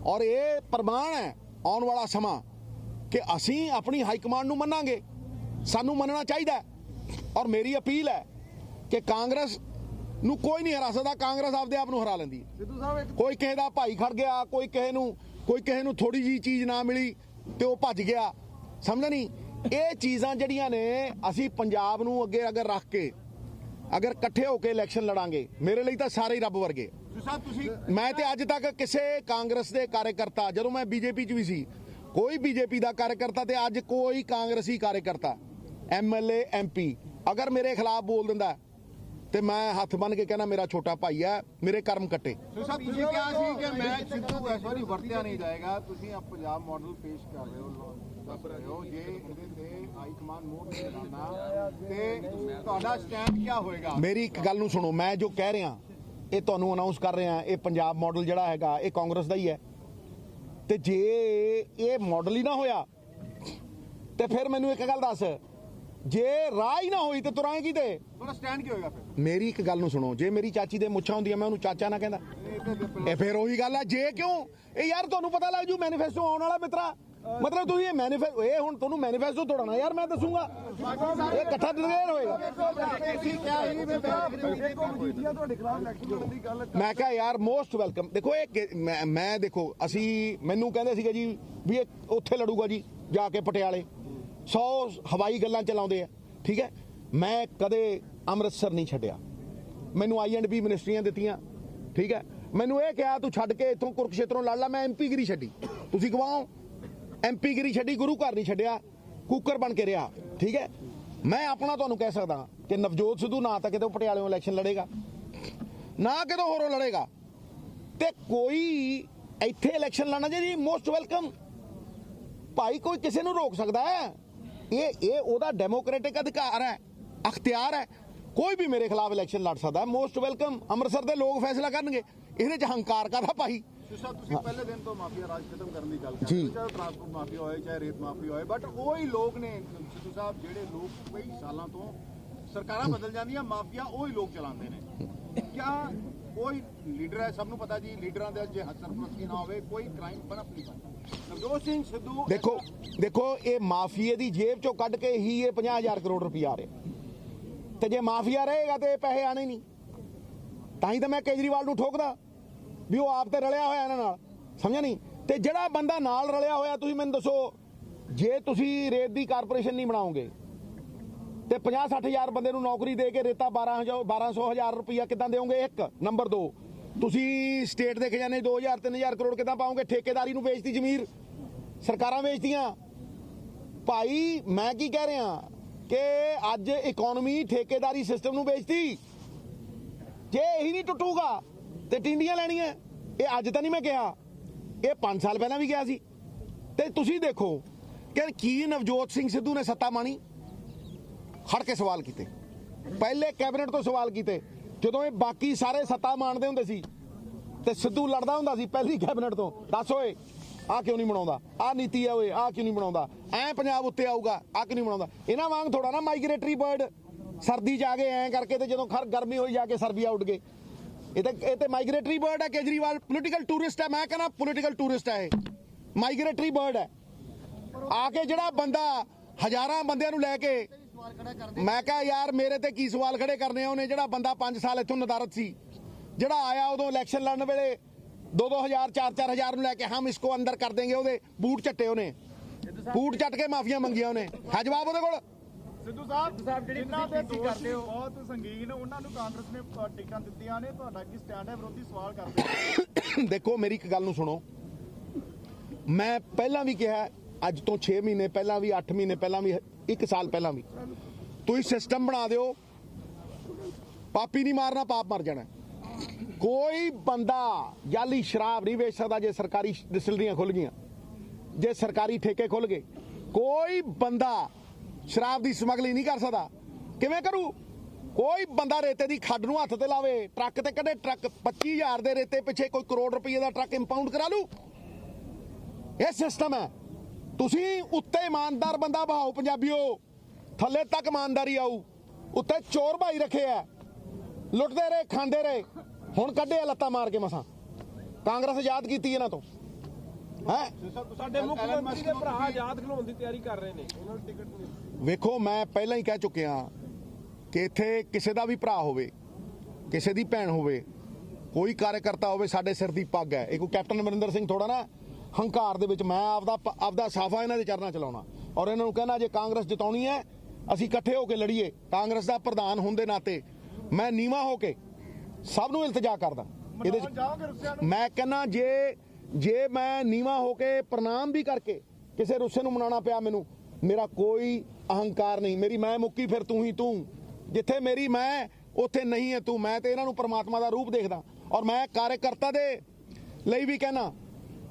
ਔਰ ਇਹ ਪ੍ਰਮਾਣ ਹੈ ਆਉਣ ਵਾਲਾ ਸਮਾਂ ਕਿ ਅਸੀਂ ਆਪਣੀ ਹਾਈ ਕਮਾਂਡ ਨੂੰ ਮੰਨਾਂਗੇ, ਸਾਨੂੰ ਮੰਨਣਾ ਚਾਹੀਦਾ। ਔਰ ਮੇਰੀ ਅਪੀਲ ਹੈ ਕਿ ਕਾਂਗਰਸ ਨੂੰ ਕੋਈ ਨਹੀਂ ਹਰਾ ਸਕਦਾ, ਕਾਂਗਰਸ ਆਪਦੇ ਆਪ ਨੂੰ ਹਰਾ ਲੈਂਦੀ ਹੈ। ਸਿੱਧੂ ਸਾਹਿਬ ਕੋਈ ਕਿਸੇ ਦਾ ਭਾਈ ਖੜ ਗਿਆ, ਕੋਈ ਕਿਸੇ ਨੂੰ ਥੋੜੀ ਜੀ ਚੀਜ਼ ਨਾ ਮਿਲੀ ਤੇ ਉਹ ਭੱਜ ਗਿਆ, ਸਮਝ ਨਹੀਂ। ਇਹ ਚੀਜ਼ਾਂ ਜਿਹੜੀਆਂ ਨੇ, ਅਸੀਂ ਪੰਜਾਬ ਨੂੰ ਅੱਗੇ ਅਗਰ ਰੱਖ ਕੇ ਅਗਰ ਇਕੱਠੇ ਹੋ ਕੇ ਇਲੈਕਸ਼ਨ ਲੜਾਂਗੇ, ਮੇਰੇ ਲਈ ਤਾਂ ਸਾਰੇ ਹੀ ਰੱਬ ਵਰਗੇ। ਮੈਂ ਤੇ ਅੱਜ ਤੱਕ ਕਿਸੇ ਕਾਂਗਰਸ ਦੇ ਕਾਰਜਕਰਤਾ, ਜਦੋਂ ਮੈਂ ਬੀਜੇਪੀ 'ਚ ਵੀ ਸੀ, ਕੋਈ ਬੀਜੇਪੀ ਦਾ ਕਾਰਜਕਰਤਾ ਤੇ ਅੱਜ ਕੋਈ ਕਾਂਗਰਸੀ ਕਾਰਜਕਰਤਾ, ਐਮਐਲਏ, ਐਮਪੀ ਅਗਰ ਮੇਰੇ ਖਿਲਾਫ ਬੋਲ ਦਿੰਦਾ ਤੇ ਮੈਂ ਹੱਥ ਬੰਨ ਕੇ ਕਹਿਣਾ ਮੇਰਾ ਛੋਟਾ ਭਾਈ ਹੈ, ਮੇਰੇ ਕਰਮ ਕੱਟੇ। ਤੁਸੀਂ ਕਿਹਾ ਸੀ ਕਿ ਮੈਂ ਸਿੱਧੂ ਇਸ ਵਾਰੀ ਵਰਤਿਆ ਨਹੀਂ ਜਾਏਗਾ, ਤੁਸੀਂ ਆਪ ਪੰਜਾਬ ਮਾਡਲ ਪੇਸ਼ ਕਰ ਰਹੇ ਹੋ, ਦੱਸ ਰਹੇ ਹੋ ਜੇ ਇਹਦੇ ਤੇ ਹਾਈ ਕਮਾਂਡ ਮੋੜ ਨਹੀਂ ਲਾਣਾ ਤੇ ਤੁਹਾਡਾ ਸਟੈਂਡ ਕੀ ਹੋਏਗਾ? ਮੇਰੀ ਇੱਕ ਗੱਲ ਨੂੰ ਸੁਣੋ, ਮੈਂ ਜੋ ਕਹਿ ਰਿਹਾ ਇਹ ਤੁਹਾਨੂੰ ਅਨਾਉਂਸ ਕਰ ਰਿਹਾ, ਇਹ ਪੰਜਾਬ ਮਾਡਲ ਜਿਹੜਾ ਹੈਗਾ ਇਹ ਕਾਂਗਰਸ ਦਾ ਹੀ ਹੈ। ਤੇ ਜੇ ਇਹ ਮਾਡਲ ਹੀ ਨਾ ਹੋਇਆ ਤੇ ਫਿਰ ਮੈਨੂੰ ਇੱਕ ਗੱਲ ਦੱਸ, ਜੇ ਰਾਹ ਹੀ ਨਾ ਹੋਈ ਤੇ ਤੁਰਾਂਗੀ ਤੇ ਤੁਹਾਡਾ ਸਟੈਂਡ ਕੀ ਹੋਏਗਾ ਫਿਰ? ਮੇਰੀ ਇੱਕ ਗੱਲ ਨੂੰ ਸੁਣੋ, ਜੇ ਮੇਰੀ ਚਾਚੀ ਦੇ ਮੁੱਛਾਂ ਹੁੰਦੀਆਂ ਮੈਂ ਉਹਨੂੰ ਚਾਚਾ ਨਾ ਕਹਿੰਦਾ, ਇਹ ਫਿਰ ਉਹੀ ਗੱਲ ਹੈ। ਜੇ ਕਿਉਂ ਇਹ ਯਾਰ ਤੁਹਾਨੂੰ ਪਤਾ ਲੱਗ ਜੂ ਮੈਨੀਫੈਸਟੋ ਆਉਣ ਵਾਲਾ ਮਿੱਤਰਾ, ਮਤਲਬ ਤੁਸੀਂ ਇਹ ਮੈਨੀਫੈਸਟੋ, ਇਹ ਹੁਣ ਤੁਹਾਨੂੰ ਮੈਨੀਫੈਸਟੋ ਤੋੜਨਾ ਯਾਰ ਮੈਂ ਦੱਸੂਗਾ, ਇਹ ਇਕੱਠਾ ਡਿਕਲੇਅਰ ਹੋਏਗਾ। ਤੁਹਾਡੇ ਖਿਲਾਫ ਇਲੈਕਸ਼ਨ ਲੜਨ ਦੀ ਗੱਲ ਮੈਂ ਕਿਹਾ ਯਾਰ ਮੋਸਟ ਵੈਲਕਮ। ਦੇਖੋ ਇਹ ਮੈਂ ਦੇਖੋ, ਅਸੀਂ ਮੈਨੂੰ ਕਹਿੰਦੇ ਸੀਗੇ ਜੀ ਵੀ ਇਹ ਉੱਥੇ ਲੜੂਗਾ ਜੀ ਜਾ ਕੇ ਪਟਿਆਲੇ, 100 ਹਵਾਈ ਗੱਲਾਂ ਚਲਾਉਂਦੇ ਆ, ਠੀਕ ਹੈ। ਮੈਂ ਕਦੇ ਅੰਮ੍ਰਿਤਸਰ ਨਹੀਂ ਛੱਡਿਆ, ਮੈਨੂੰ I&B ਮਿਨਿਸਟਰੀਆਂ ਦਿੱਤੀਆਂ, ਠੀਕ ਹੈ। ਮੈਨੂੰ ਇਹ ਕਿਹਾ ਤੂੰ ਛੱਡ ਕੇ ਇੱਥੋਂ ਕੁਰਕਸ਼ੇਤਰੋਂ ਲੜ ਲਾ, ਮੈਂ MP ਗਿਰੀ ਛੱਡੀ, ਤੁਸੀਂ ਗਵਾਓ। MP ਗਿਰੀ ਛੱਡੀ, ਗੁਰੂ ਘਰ ਨਹੀਂ ਛੱਡਿਆ, ਕੁੱਕਰ ਬਣ ਕੇ ਰਿਹਾ, ਠੀਕ ਹੈ। ਮੈਂ ਆਪਣਾ ਤੁਹਾਨੂੰ ਕਹਿ ਸਕਦਾ ਕਿ ਨਵਜੋਤ ਸਿੱਧੂ ਨਾ ਤਾਂ ਕਿਤੇ ਪਟਿਆਲਿਓਂ ਇਲੈਕਸ਼ਨ ਲੜੇਗਾ, ਨਾ ਕਿਤੇ ਹੋਰੋਂ ਲੜੇਗਾ, ਤੇ ਕੋਈ ਇੱਥੇ ਇਲੈਕਸ਼ਨ ਲੜਨਾ ਜੀ ਮੋਸਟ ਵੈਲਕਮ ਭਾਈ, ਕੋਈ ਕਿਸੇ ਨੂੰ ਰੋਕ ਸਕਦਾ ਹੈ? ਇਹ ਉਹਦਾ ਡੈਮੋਕ੍ਰੈਟਿਕ ਅਧਿਕਾਰ ਹੈ, ਅਖਤਿਆਰ ਹੈ, ਕੋਈ ਵੀ ਮੇਰੇ ਖਿਲਾਫ ਇਲੈਕਸ਼ਨ ਲੜ ਸਕਦਾ, ਮੋਸਟ ਵੈਲਕਮ। ਅੰਮ੍ਰਿਤਸਰ ਦੇ ਲੋਕ ਫੈਸਲਾ ਕਰਨਗੇ, ਇਹਦੇ 'ਚ ਹੰਕਾਰ ਕਾਹਦਾ ਭਾਈ? ਤੁਸੀਂ ਪਹਿਲੇ ਦਿਨ ਤੋਂ ਮਾਫੀਆ ਰਾਜ ਖਤਮ ਕਰਨ ਦੀ ਗੱਲ ਕਰ ਰਹੇ ਹੋ, ਚਾਹੇ ਟਰਾਂਸਪੋਰਟ ਮਾਫੀਆ ਹੋਏ, ਚਾਹੇ ਰੇਤ ਮਾਫੀਆ ਹੋਏ, ਬਟ ਉਹੀ ਲੋਕ ਨੇ ਸਿੱਧੂ ਸਾਹਿਬ, ਜਿਹੜੇ ਲੋਕ ਕਈ ਸਾਲਾਂ ਤੋਂ ਸਰਕਾਰਾਂ ਬਦਲ ਜਾਂਦੀਆਂ, ਮਾਫੀਆ ਉਹੀ ਲੋਕ ਚਲਾਉਂਦੇ ਨੇ। ਕਿਆ ਕੋਈ ਲੀਡਰ ਹੈ? ਸਭ ਨੂੰ ਪਤਾ ਜੀ, ਲੀਡਰਾਂ ਦੇ ਜੇ ਸਰਪ੍ਰਸਤੀ ਨਾ ਹੋਵੇ ਕੋਈ ਕ੍ਰਾਈਮ ਬਣਾ ਨਹੀਂ ਸਕਦਾ। ਨਵਜੋਤ ਸਿੰਘ ਸਿੱਧੂ ਦੇਖੋ ਇਹ ਮਾਫੀਏ ਦੀ ਜੇਬ ਚੋਂ ਕੱਢ ਕੇ ਹੀ ਇਹ 50,000 ਕਰੋੜ ਰੁਪਈਆ ਆ ਰਿਹਾ, ਤੇ ਜੇ ਮਾਫੀਆ ਰਹੇਗਾ ਤੇ ਇਹ ਪੈਸੇ ਆਣੇ ਨਹੀਂ। ਤਾਂ ਹੀ ਤਾਂ ਮੈਂ ਕੇਜਰੀਵਾਲ ਨੂੰ ਠੋਕਦਾ ਵੀ ਉਹ ਆਪ ਤੇ ਰਲਿਆ ਹੋਇਆ ਇਹਨਾਂ ਨਾਲ, ਸਮਝਿਆ ਨਹੀਂ। ਤੇ ਜਿਹੜਾ ਬੰਦਾ ਨਾਲ ਰਲਿਆ ਹੋਇਆ, ਤੁਸੀਂ ਮੈਨੂੰ ਦੱਸੋ, ਜੇ ਤੁਸੀਂ ਰੇਤ ਦੀ ਕਾਰਪੋਰੇਸ਼ਨ ਨਹੀਂ ਬਣਾਓਗੇ ਤੇ 50-60 ਹਜ਼ਾਰ ਬੰਦੇ ਨੂੰ ਨੌਕਰੀ ਦੇ ਕੇ ਰੇਤਾ 1200 ਰੁਪਈਆ ਕਿੱਦਾਂ ਦੇਵੋਗੇ? ਇੱਕ ਨੰਬਰ 2, ਤੁਸੀਂ ਸਟੇਟ ਦੇ ਖਜ਼ਾਨੇ 2000-3000 ਕਰੋੜ ਕਿੱਦਾਂ ਪਾਓਗੇ? ਠੇਕੇਦਾਰੀ ਨੂੰ ਵੇਚਤੀ ਜ਼ਮੀਰ, ਸਰਕਾਰਾਂ ਵੇਚਦੀਆਂ ਭਾਈ। ਮੈਂ ਕੀ ਕਹਿ ਰਿਹਾ ਕਿ ਅੱਜ ਇਕਨੋਮੀ ਠੇਕੇਦਾਰੀ ਸਿਸਟਮ ਨੂੰ ਵੇਚਤੀ। ਜੇ ਇਹੀ ਨਹੀਂ ਟੁੱਟੂਗਾ ਤੇ ਟਿੰਡੀਆਂ ਲੈਣੀਆਂ। ਇਹ ਅੱਜ ਤਾਂ ਨਹੀਂ ਮੈਂ ਕਿਹਾ, ਇਹ 5 ਸਾਲ ਪਹਿਲਾਂ ਵੀ ਕਿਹਾ ਸੀ। ਤੇ ਤੁਸੀਂ ਦੇਖੋ ਕਿ ਕੀ ਨਵਜੋਤ ਸਿੰਘ ਸਿੱਧੂ ਨੇ ਸੱਤਾ ਮਾਣੀ? ਖੜ ਕੇ ਸਵਾਲ ਕੀਤੇ, ਪਹਿਲੇ ਕੈਬਨਿਟ ਤੋਂ ਸਵਾਲ ਕੀਤੇ ਜਦੋਂ ਇਹ ਬਾਕੀ ਸਾਰੇ ਸੱਤਾ ਮਾਣਦੇ ਹੁੰਦੇ ਸੀ ਤੇ ਸਿੱਧੂ ਲੜਦਾ ਹੁੰਦਾ ਸੀ ਪਹਿਲੀ ਕੈਬਨਿਟ ਤੋਂ। ਦੱਸ ਓਏ ਆਹ ਕਿਉਂ ਨਹੀਂ ਬਣਾਉਂਦਾ, ਆਹ ਨੀਤੀ ਆ ਓਏ ਆਹ ਕਿਉਂ ਨਹੀਂ ਬਣਾਉਂਦਾ, ਐ ਪੰਜਾਬ ਉੱਤੇ ਆਊਗਾ ਆਹ ਕਿਉਂ ਨਹੀਂ ਬਣਾਉਂਦਾ। ਇਹਨਾਂ ਵਾਂਗ ਥੋੜਾ ਨਾ ਮਾਈਗ੍ਰੇਟਰੀ ਬਰਡ ਸਰਦੀ ਚ ਆ ਗਏ ਐਂ ਕਰਕੇ ਤੇ ਜਦੋਂ ਗਰਮੀ ਹੋਈ ਜਾ ਕੇ ਸਰਬੀਆ ਉੱਡ ਗਏ। ਇਹ ਤੇ ਮਾਈਗ੍ਰੇਟਰੀ ਬਰਡ ਹੈ। ਕੇਜਰੀਵਾਲ ਪੋਲੀਟੀਕਲ ਟੂਰਿਸਟ ਹੈ। ਮੈਂ ਕਹਿੰਦਾ ਪੋਲੀਟੀਕਲ ਟੂਰਿਸਟ ਹੈ, ਇਹ ਮਾਈਗ੍ਰੇਟਰੀ ਬਰਡ ਹੈ। ਆ ਕੇ ਜਿਹੜਾ ਬੰਦਾ ਹਜ਼ਾਰਾਂ ਬੰਦਿਆਂ ਨੂੰ ਲੈ ਕੇ, ਮੈਂ ਕਿਹਾ ਯਾਰ ਮੇਰੇ ਤੇ ਕੀ ਸਵਾਲ ਖੜੇ ਕਰਨੇ ਆ। ਉਹਨੇ ਜਿਹੜਾ ਬੰਦਾ 5 ਸਾਲ ਇੱਥੋਂ ਨਦਾਰਤ ਸੀ, ਜਿਹੜਾ ਆਇਆ ਉਦੋਂ ਇਲੈਕਸ਼ਨ ਲੜਨ ਵੇਲੇ 2-2 ਹਜ਼ਾਰ 4-4 ਨੂੰ ਲੈ ਕੇ ਹਮ ਇਸਕੋ ਅੰਦਰ ਕਰ ਦੇਂਗੇ, ਉਹਦੇ ਬੂਟ ਚੱਟੇ, ਉਹਨੇ ਬੂਟ ਚੱਟ ਕੇ ਮਾਫੀਆਂ ਮੰਗੀਆਂ, ਉਹਨੇ ਹੈ ਜਵਾਬ ਉਹਦੇ ਕੋਲ। ਸਿੱਧੂ ਸਾਹਿਬ ਜਿਹੜੀ ਜਿਨ੍ਹਾਂ ਦੇ ਦੋਸ਼ ਬਹੁਤ ਸੰਗੀਨ, ਉਹਨਾਂ ਨੂੰ ਕਾਂਗਰਸ ਨੇ ਟਿਕਟਾਂ ਦਿੱਤੀਆਂ ਨੇ, ਤੁਹਾਡਾ ਕੀ ਸਟੈਂਡ ਹੈ? ਵਿਰੋਧੀ ਸਵਾਲ ਕਰਦੇ। ਦੇਖੋ ਮੇਰੀ ਇੱਕ ਗੱਲ ਨੂੰ ਸੁਣੋ, ਮੈਂ ਪਹਿਲਾਂ ਵੀ ਕਿਹਾ, ਅੱਜ ਤੋਂ 6 ਮਹੀਨੇ ਪਹਿਲਾਂ ਵੀ, 8 ਮਹੀਨੇ ਪਹਿਲਾਂ ਵੀ, 1 ਸਾਲ ਪਹਿਲਾਂ ਵੀ, ਤੁਸੀਂ ਸਿਸਟਮ ਬਣਾ ਦਿਓ, ਪਾਪੀ ਨਹੀਂ ਮਾਰਨਾ ਪਾਪ ਮਰ ਜਾਣਾ। ਕੋਈ ਬੰਦਾ ਜਾਲੀ ਸ਼ਰਾਬ ਨਹੀਂ ਵੇਚ ਸਕਦਾ ਜੇ ਸਰਕਾਰੀ ਡਿਸਟਿਲਰੀਆਂ ਖੁੱਲ ਗਈਆਂ, ਜੇ ਸਰਕਾਰੀ ਠੇਕੇ ਖੁੱਲ ਗਏ। ਕੋਈ ਬੰਦਾ ਸ਼ਰਾਬ ਦੀ ਸਮਗਲਿੰਗ ਨਹੀਂ ਕਰ ਸਕਦਾ। ਕਿਵੇਂ ਕਰੂ? ਕੋਈ ਬੰਦਾ ਰੇਤੇ ਦੀ ਖੱਡ ਨੂੰ ਹੱਥ ਤੇ ਲਾਵੇ, ਟਰੱਕ ਤੇ ਕੱਢੇ, ਟਰੱਕ 25,000 ਦੇ ਰੇਤੇ ਪਿੱਛੇ ਕੋਈ ਕਰੋੜ ਰੁਪਏ ਦਾ ਟਰੱਕ ਇੰਪਾਊਂਡ ਕਰਾ ਲੂ। ਇਹ ਸਿਸਟਮ ਹੈ। ਤੁਸੀਂ ਉੱਤੇ ਇਮਾਨਦਾਰ ਬੰਦਾ ਬਹਾਓ ਪੰਜਾਬੀਓ, ਥੱਲੇ ਤੱਕ ਇਮਾਨਦਾਰੀ ਆਊ। ਉੱਤੇ ਚੋਰ ਭਾਈ ਰੱਖੇ ਆ, ਲੁੱਟਦੇ ਰਹੇ ਖਾਂਦੇ ਰਹੇ, ਹੁਣ ਕੱਢੇ ਲੱਤਾਂ ਮਾਰ ਕੇ ਮਸਾਂ। ਕਾਂਗਰਸ ਆਜ਼ਾਦ ਕੀਤੀ ਇਹਨਾਂ ਤੋਂ ਹੈ। ਸਾਡੇ ਮੁੱਖ ਮੰਤਰੀ ਦੇ ਭਰਾ ਆਜ਼ਾਦ ਖਿਲਾਉਣ ਦੀ ਤਿਆਰੀ ਕਰ ਰਹੇ ਨੇ, ਉਹਨਾਂ ਨੂੰ ਟਿਕਟ ਨਹੀਂ। ਵੇਖੋ ਮੈਂ ਪਹਿਲਾਂ ਹੀ ਕਹਿ ਚੁੱਕਿਆ ਕਿ ਇੱਥੇ ਕਿਸੇ ਦਾ ਵੀ ਭਰਾ ਹੋਵੇ, ਕਿਸੇ ਦੀ ਭੈਣ ਹੋਵੇ, ਕੋਈ ਕਾਰਜਕਰਤਾ ਹੋਵੇ, ਸਾਡੇ ਸਿਰ ਦੀ ਪੱਗ ਹੈ। ਇਹ ਕੋਈ ਕੈਪਟਨ ਅਮਰਿੰਦਰ ਸਿੰਘ ਥੋੜਾ ਨਾ ਹੰਕਾਰ ਦੇ ਵਿੱਚ ਮੈਂ ਆਪਦਾ ਸਾਫਾ ਇਹਨਾਂ ਦੇ ਚਰਨਾਂ ਚਲਾਉਣਾ ਔਰ ਇਹਨਾਂ ਨੂੰ ਕਹਿਣਾ ਜੇ ਕਾਂਗਰਸ ਜਿਤਾਉਣੀ ਹੈ ਅਸੀਂ ਇਕੱਠੇ ਹੋ ਕੇ ਲੜੀਏ। ਕਾਂਗਰਸ ਦਾ ਪ੍ਰਧਾਨ ਹੋਣ ਦੇ ਨਾਤੇ ਮੈਂ ਨੀਵਾਂ ਹੋ ਕੇ ਸਭ ਨੂੰ ਇਲਤਜਾ ਕਰਦਾ। ਇਹਦੇ ਮੈਂ ਕਹਿੰਦਾ ਜੇ ਮੈਂ ਨੀਵਾਂ ਹੋ ਕੇ ਪ੍ਰਣਾਮ ਵੀ ਕਰਕੇ ਕਿਸੇ ਰੁੱਸੇ ਨੂੰ ਮਨਾਉਣਾ ਪਿਆ, ਮੈਨੂੰ ਮੇਰਾ ਕੋਈ ਅਹੰਕਾਰ ਨਹੀਂ। ਮੇਰੀ ਮੈਂ ਮੁੱਕੀ ਫਿਰ ਤੂੰ ਹੀ ਤੂੰ, ਜਿੱਥੇ ਮੇਰੀ ਮੈਂ ਉੱਥੇ ਨਹੀਂ ਹੈ ਤੂੰ। ਮੈਂ ਤੇ ਇਹਨਾਂ ਨੂੰ ਪਰਮਾਤਮਾ ਦਾ ਰੂਪ ਦੇਖਦਾ ਔਰ ਮੈਂ ਕਾਰਜਕਰਤਾ ਦੇ ਲਈ ਵੀ ਕਹਿਣਾ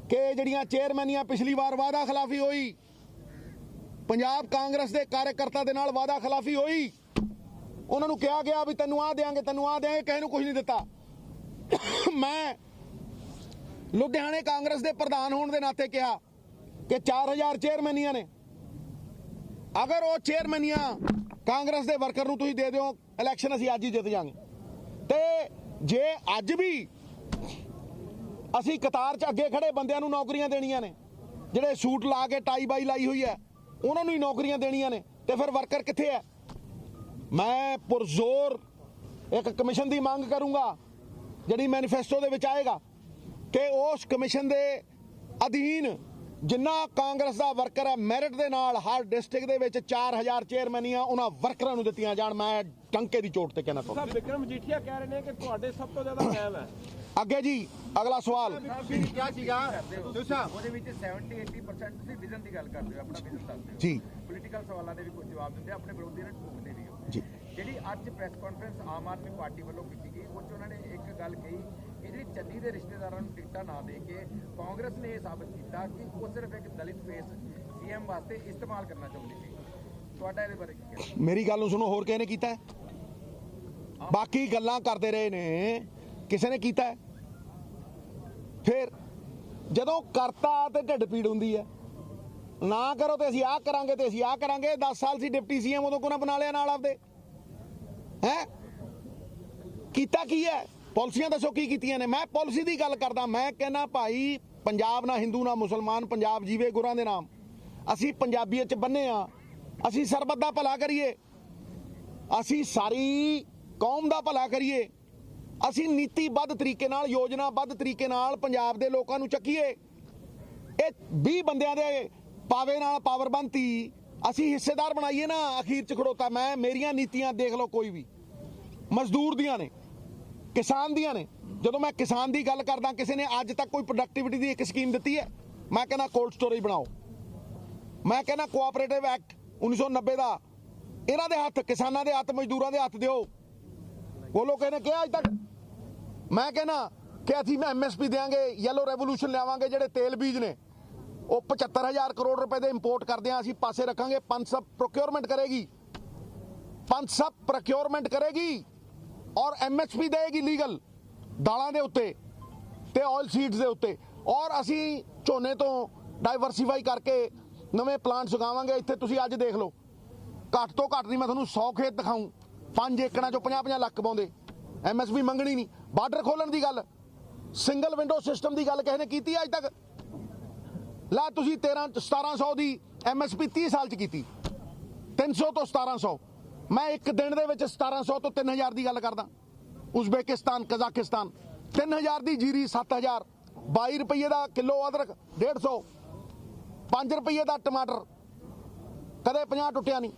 ਕਿ ਜਿਹੜੀਆਂ ਚੇਅਰਮੈਨੀਆਂ ਪਿਛਲੀ ਵਾਰ ਵਾਅਦਾ ਖਿਲਾਫੀ ਹੋਈ, ਪੰਜਾਬ ਕਾਂਗਰਸ ਦੇ ਕਾਰਜਕਰਤਾ ਦੇ ਨਾਲ ਵਾਅਦਾ ਖਿਲਾਫੀ ਹੋਈ, ਉਹਨਾਂ ਨੂੰ ਕਿਹਾ ਗਿਆ ਵੀ ਤੈਨੂੰ ਆ ਦੇਾਂਗੇ ਤੈਨੂੰ ਆ ਦੇਾਂਗੇ, ਕਿਸੇ ਨੂੰ ਕੁਝ ਨਹੀਂ ਦਿੱਤਾ। ਮੈਂ ਲੁਧਿਆਣੇ ਕਾਂਗਰਸ ਦੇ ਪ੍ਰਧਾਨ ਹੋਣ ਦੇ ਨਾਤੇ ਕਿਹਾ ਕਿ 4000 ਚੇਅਰਮੈਨੀਆਂ ਨੇ, ਅਗਰ ਉਹ ਚੇਅਰਮੈਨੀਆਂ ਕਾਂਗਰਸ ਦੇ ਵਰਕਰ ਨੂੰ ਤੁਸੀਂ ਦੇ ਦਿਓ, ਇਲੈਕਸ਼ਨ ਅਸੀਂ ਅੱਜ ਹੀ ਜਿੱਤ ਜਾਾਂਗੇ। ਤੇ ਜੇ ਅੱਜ ਵੀ ਅਸੀਂ ਕਤਾਰ 'ਚ ਅੱਗੇ ਖੜੇ ਬੰਦਿਆਂ ਨੂੰ ਨੌਕਰੀਆਂ ਦੇਣੀਆਂ ਨੇ, ਜਿਹੜੇ ਸੂਟ ਲਾ ਕੇ ਟਾਈ ਬਾਈ ਲਾਈ ਹੋਈ ਹੈ ਉਹਨਾਂ ਨੂੰ ਹੀ ਨੌਕਰੀਆਂ ਦੇਣੀਆਂ ਨੇ, ਤੇ ਫਿਰ ਵਰਕਰ ਕਿੱਥੇ ਹੈ? ਮੈਂ ਪੁਰਜ਼ੋਰ ਇੱਕ ਕਮਿਸ਼ਨ ਦੀ ਮੰਗ ਕਰੂੰਗਾ ਜਿਹੜੀ ਮੈਨੀਫੈਸਟੋ ਦੇ ਵਿੱਚ ਆਏਗਾ ਕਿ ਉਸ ਕਮਿਸ਼ਨ ਦੇ ਅਧੀਨ ਜਿੰਨਾ ਕਾਂਗਰਸ ਦਾ ਵਰਕਰ ਹੈ ਮੈਰਿਟ ਦੇ ਨਾਲ ਹਰ ਡਿਸਟ੍ਰਿਕਟ ਦੇ ਵਿੱਚ 4000 ਚੇਅਰਮੈਨੀਆਂ ਉਹਨਾਂ ਵਰਕਰਾਂ ਨੂੰ ਦਿੱਤੀਆਂ ਜਾਣ। ਮੈਂ ਟੰਕੇ ਦੀ ਚੋਟ ਤੇ ਕਹਿਣਾ ਚਾਹੁੰਦਾ। ਵਿਕਰਮ ਮਜੀਠੀਆ ਕਹਿ ਰਹੇ ਨੇ ਕਿ ਤੁਹਾਡੇ ਸਭ ਤੋਂ ਜ਼ਿਆਦਾ ਟਾਈਮ ਹੈ। ਅੱਗੇ ਜੀ ਅਗਲਾ ਸਵਾਲ ਕਿਆ ਸੀਗਾ ਉਹਦੇ ਵਿੱਚ 70-80% ਤੁਸੀਂ ਵਿਜ਼ਨ ਦੀ ਗੱਲ ਕਰਦੇ ਹੋ, ਆਪਣਾ ਵਿਜ਼ਨ ਦੱਸਦੇ ਹੋ ਜੀ। ਪੋਲੀਟੀਕਲ ਸਵਾਲਾਂ ਦੇ ਵੀ ਕੁਝ ਜਵਾਬ ਦਿੰਦੇ, ਆਪਣੇ ਵਿਰੋਧੀ ਨੂੰ ਠੋਕਦੇ ਵੀ ਹੋ ਜੀ। ਜਿਹੜੀ ਅੱਜ press conference Aam Aadmi party ਵੱਲੋਂ ਕੀਤੀ ਗਈ, ਉਹ 'ਚ ਉਹਨਾਂ ਨੇ ਇੱਕ ਗੱਲ ਕਹੀ ਕਿ ਜਿਹੜੀ ਚੰਨੀ ਦੇ ਰਿਸ਼ਤੇਦਾਰਾਂ ਨੂੰ ਟਿਕਟਾਂ ਨਾ ਦੇ ਕੇ ਕਾਂਗਰਸ ਨੇ ਇਹ ਸਾਬਤ ਕੀਤਾ ਕਿ ਉਹ ਸਿਰਫ ਇੱਕ ਦਲਿਤ ਫੇਸ ਸੀਐਮ ਵਾਸਤੇ ਇਸਤੇਮਾਲ ਕਰਨਾ ਚਾਹੁੰਦੀ ਸੀ। ਤੁਹਾਡਾ ਇਹਦੇ ਬਾਰੇ ਕੀ ਕਹਿਣਾ? ਮੇਰੀ ਗੱਲ ਨੂੰ ਸੁਣੋ, ਹੋਰ ਕਿਸੇ ਨੇ ਕੀਤਾ ਹੈ? ਬਾਕੀ ਗੱਲਾਂ ਕਰਦੇ ਰਹੇ ਨੇ, ਕਿਸੇ ਨੇ ਕੀਤਾ ਹੈ? ਫਿਰ ਜਦੋਂ ਕਰਤਾ ਤੇ ਢਿੱਡ ਪੀੜ ਹੁੰਦੀ ਹੈ, ਨਾ ਕਰੋ ਤੇ ਅਸੀਂ ਆਹ ਕਰਾਂਗੇ ਤੇ ਅਸੀਂ ਆਹ ਕਰਾਂਗੇ। 10 ਸਾਲ ਸੀ ਡਿਪਟੀ ਸੀਐਮ, ਉਦੋਂ ਕੋਨਾ ਬਣਾ ਲਿਆ ਨਾਲ ਆਪਦੇ ਹੈ। ਕੀਤਾ ਕੀ ਹੈ? ਪਾਲਿਸੀਆਂ ਦੱਸੋ ਕੀ ਕੀਤੀਆਂ ਨੇ? ਮੈਂ ਪਾਲਿਸੀ ਦੀ ਗੱਲ ਕਰਦਾ। ਮੈਂ ਕਹਿੰਦਾ ਭਾਈ ਪੰਜਾਬ ਨਾ ਹਿੰਦੂ ਨਾ ਮੁਸਲਮਾਨ, ਪੰਜਾਬ ਜੀਵੇ ਗੁਰਾਂ ਦੇ ਨਾਮ। ਅਸੀਂ ਪੰਜਾਬੀਅਤ 'ਚ ਬੰਨੇ ਆ, ਅਸੀਂ ਸਰਬੱਤ ਦਾ ਭਲਾ ਕਰੀਏ, ਅਸੀਂ ਸਾਰੀ ਕੌਮ ਦਾ ਭਲਾ ਕਰੀਏ, ਅਸੀਂ ਨੀਤੀਬੱਧ ਤਰੀਕੇ ਨਾਲ ਯੋਜਨਾਬੱਧ ਤਰੀਕੇ ਨਾਲ ਪੰਜਾਬ ਦੇ ਲੋਕਾਂ ਨੂੰ ਚੱਕੀਏ। ਇਹ 20 ਬੰਦਿਆਂ ਦੇ ਪਾਵੇ ਨਾਲ ਪਾਵਰਬੰਦੀ ਅਸੀਂ ਹਿੱਸੇਦਾਰ ਬਣਾਈਏ ਨਾ। ਅਖੀਰ 'ਚ ਖੜੋਤਾ ਮੈਂ, ਮੇਰੀਆਂ ਨੀਤੀਆਂ ਦੇਖ ਲਓ, ਕੋਈ ਵੀ ਮਜ਼ਦੂਰ ਦੀਆਂ ਨੇ, ਕਿਸਾਨ ਦੀਆਂ ਨੇ। ਜਦੋਂ ਮੈਂ ਕਿਸਾਨ ਦੀ ਗੱਲ ਕਰਦਾ, ਕਿਸੇ ਨੇ ਅੱਜ ਤੱਕ ਕੋਈ ਪ੍ਰੋਡਕਟਿਵਿਟੀ ਦੀ ਇੱਕ ਸਕੀਮ ਦਿੱਤੀ ਹੈ? ਮੈਂ ਕਹਿੰਦਾ ਕੋਲਡ ਸਟੋਰੇਜ ਬਣਾਓ। ਮੈਂ ਕਹਿੰਦਾ ਕੋਆਪਰੇਟਿਵ ਐਕਟ 1990 ਦਾ ਇਹਨਾਂ ਦੇ ਹੱਥ, ਕਿਸਾਨਾਂ ਦੇ ਹੱਥ, ਮਜ਼ਦੂਰਾਂ ਦੇ ਹੱਥ ਦਿਓ। ਬੋਲੋ ਕਿਸੇ ਨੇ ਕਿਹਾ ਅੱਜ ਤੱਕ? ਮੈਂ ਕਹਿੰਦਾ ਕਿ ਅਸੀਂ MSP ਦੇਵਾਂਗੇ, ਯੈਲੋ ਰੈਵੋਲੂਸ਼ਨ ਲਿਆਵਾਂਗੇ। ਜਿਹੜੇ ਤੇਲ ਬੀਜ ਨੇ ਉਹ 75000 ਕਰੋੜ ਰੁਪਏ ਦੇ ਇੰਪੋਰਟ ਕਰਦੇ ਆ, ਅਸੀਂ ਪਾਸੇ ਰੱਖਾਂਗੇ, ਪੰਸਬ ਪ੍ਰੋਕਿਉਰਮੈਂਟ ਕਰੇਗੀ। ਪੰਥ ਸਭ ਪ੍ਰੋਕਿਉਰਮੈਂਟ ਕਰੇਗੀ ਔਰ MSP ਦੇਗੀ ਲੀਗਲ ਦਾਲਾਂ ਦੇ ਉੱਤੇ ਤੇ ਆਇਲ ਸੀਡਸ ਦੇ ਉੱਤੇ, ਔਰ ਅਸੀਂ ਝੋਨੇ ਤੋਂ ਡਾਈਵਰਸੀਫਾਈ ਕਰਕੇ ਨਵੇਂ ਪਲਾਂਟ ਉਗਾਵਾਂਗੇ। ਇੱਥੇ ਤੁਸੀਂ ਅੱਜ ਦੇਖ ਲਓ, ਘੱਟ ਤੋਂ ਘੱਟ ਨਹੀਂ ਮੈਂ ਤੁਹਾਨੂੰ 100 ਖੇਤ ਦਿਖਾऊं, 5 ਏਕੜਾਂ ਚੋਂ 50-50 ਲੱਖ ਪਾਉਂਦੇ। MSP ਮੰਗਣੀ ਨਹੀਂ। ਬਾਰਡਰ ਖੋਲਣ ਦੀ ਗੱਲ, ਸਿੰਗਲ ਵਿੰਡੋ ਸਿਸਟਮ ਦੀ ਗੱਲ ਕਿਸੇ ਨੇ ਕੀਤੀ ਅੱਜ ਤੱਕ? ਲਾ ਤੁਸੀਂ 1700 ਦੀ MSP 30 ਸਾਲ ਚ ਕੀਤੀ, 300 ਤੋਂ 1700। ਮੈਂ ਇੱਕ ਦਿਨ ਦੇ ਵਿੱਚ 1700 ਤੋਂ 3000 ਦੀ ਗੱਲ ਕਰਦਾ। ਉਜ਼ਬੇਕਿਸਤਾਨ, ਕਜ਼ਾਕਿਸਤਾਨ 3000 ਦੀ ਜੀਰੀ, 7000, 22 ਰੁਪਏ ਦਾ ਕਿਲੋ ਅਦਰਕ, 150, 5 ਰੁਪਏ ਦਾ ਟਮਾਟਰ, ਕਦੇ 50 ਟੁੱਟਿਆ ਨਹੀਂ।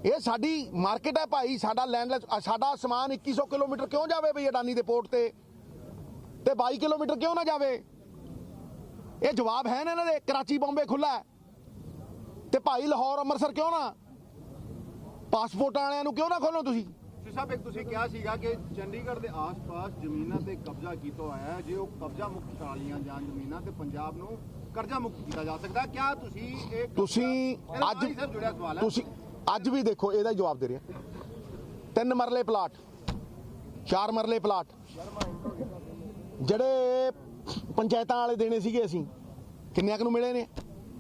ਇਹ ਸਾਡੀ ਮਾਰਕੀਟ ਹੈ ਭਾਈ, ਸਾਡਾ ਲੈਂਡਲੈਸ, ਸਾਡਾ ਸਮਾਨ 2100 ਕਿਲੋਮੀਟਰ ਕਿਉਂ ਜਾਵੇ ਬਈ ਅਡਾਨੀ ਦੇ ਪੋਰਟ ਤੇ 22 ਕਿਲੋਮੀਟਰ ਕਿਉਂ ਨਾ ਜਾਵੇ? ਇਹ ਜਵਾਬ ਹੈ ਨਾ ਇਹਨਾਂ ਦੇ। ਕਰਾਚੀ ਬੰਬੇ ਖੁੱਲਾ ਤੇ ਭਾਈ ਲਾਹੌਰ ਅੰਮ੍ਰਿਤਸਰ ਕਿਉਂ ਨਾ? ਪਾਸਪੋਰਟਾਂ ਵਾਲਿਆਂ ਨੂੰ ਕਿਉਂ ਨਾ ਖੋਲੋ ਤੁਸੀਂ? ਸਾਹਿਬ ਇੱਕ ਤੁਸੀਂ ਕਿਹਾ ਸੀਗਾ ਕਿ ਚੰਡੀਗੜ੍ਹ ਦੇ ਆਸ-ਪਾਸ ਜ਼ਮੀਨਾਂ ਤੇ ਕਬਜ਼ਾ ਕੀਤਾ ਹੋਇਆ ਹੈ, ਜੇ ਉਹ ਕਬਜ਼ਾ ਮੁਕਤ ਕਰਾ ਲਈਆਂ ਜਾਣ ਜ਼ਮੀਨਾਂ ਤੇ ਪੰਜਾਬ ਨੂੰ ਕਰਜ਼ਾ ਮੁਕਤ ਕੀਤਾ ਜਾ ਸਕਦਾ। ਕਿਆ ਤੁਸੀਂ ਅੱਜ ਵੀ ਦੇਖੋ, ਇਹਦਾ ਹੀ ਜਵਾਬ ਦੇ ਰਿਹਾ। 3 ਮਰਲੇ ਪਲਾਟ, 4 ਮਰਲੇ ਪਲਾਟ ਜਿਹੜੇ ਪੰਚਾਇਤਾਂ ਵਾਲੇ ਦੇਣੇ ਸੀਗੇ, ਅਸੀਂ ਕਿੰਨਿਆਂ ਕੁ ਨੂੰ ਮਿਲੇ ਨੇ?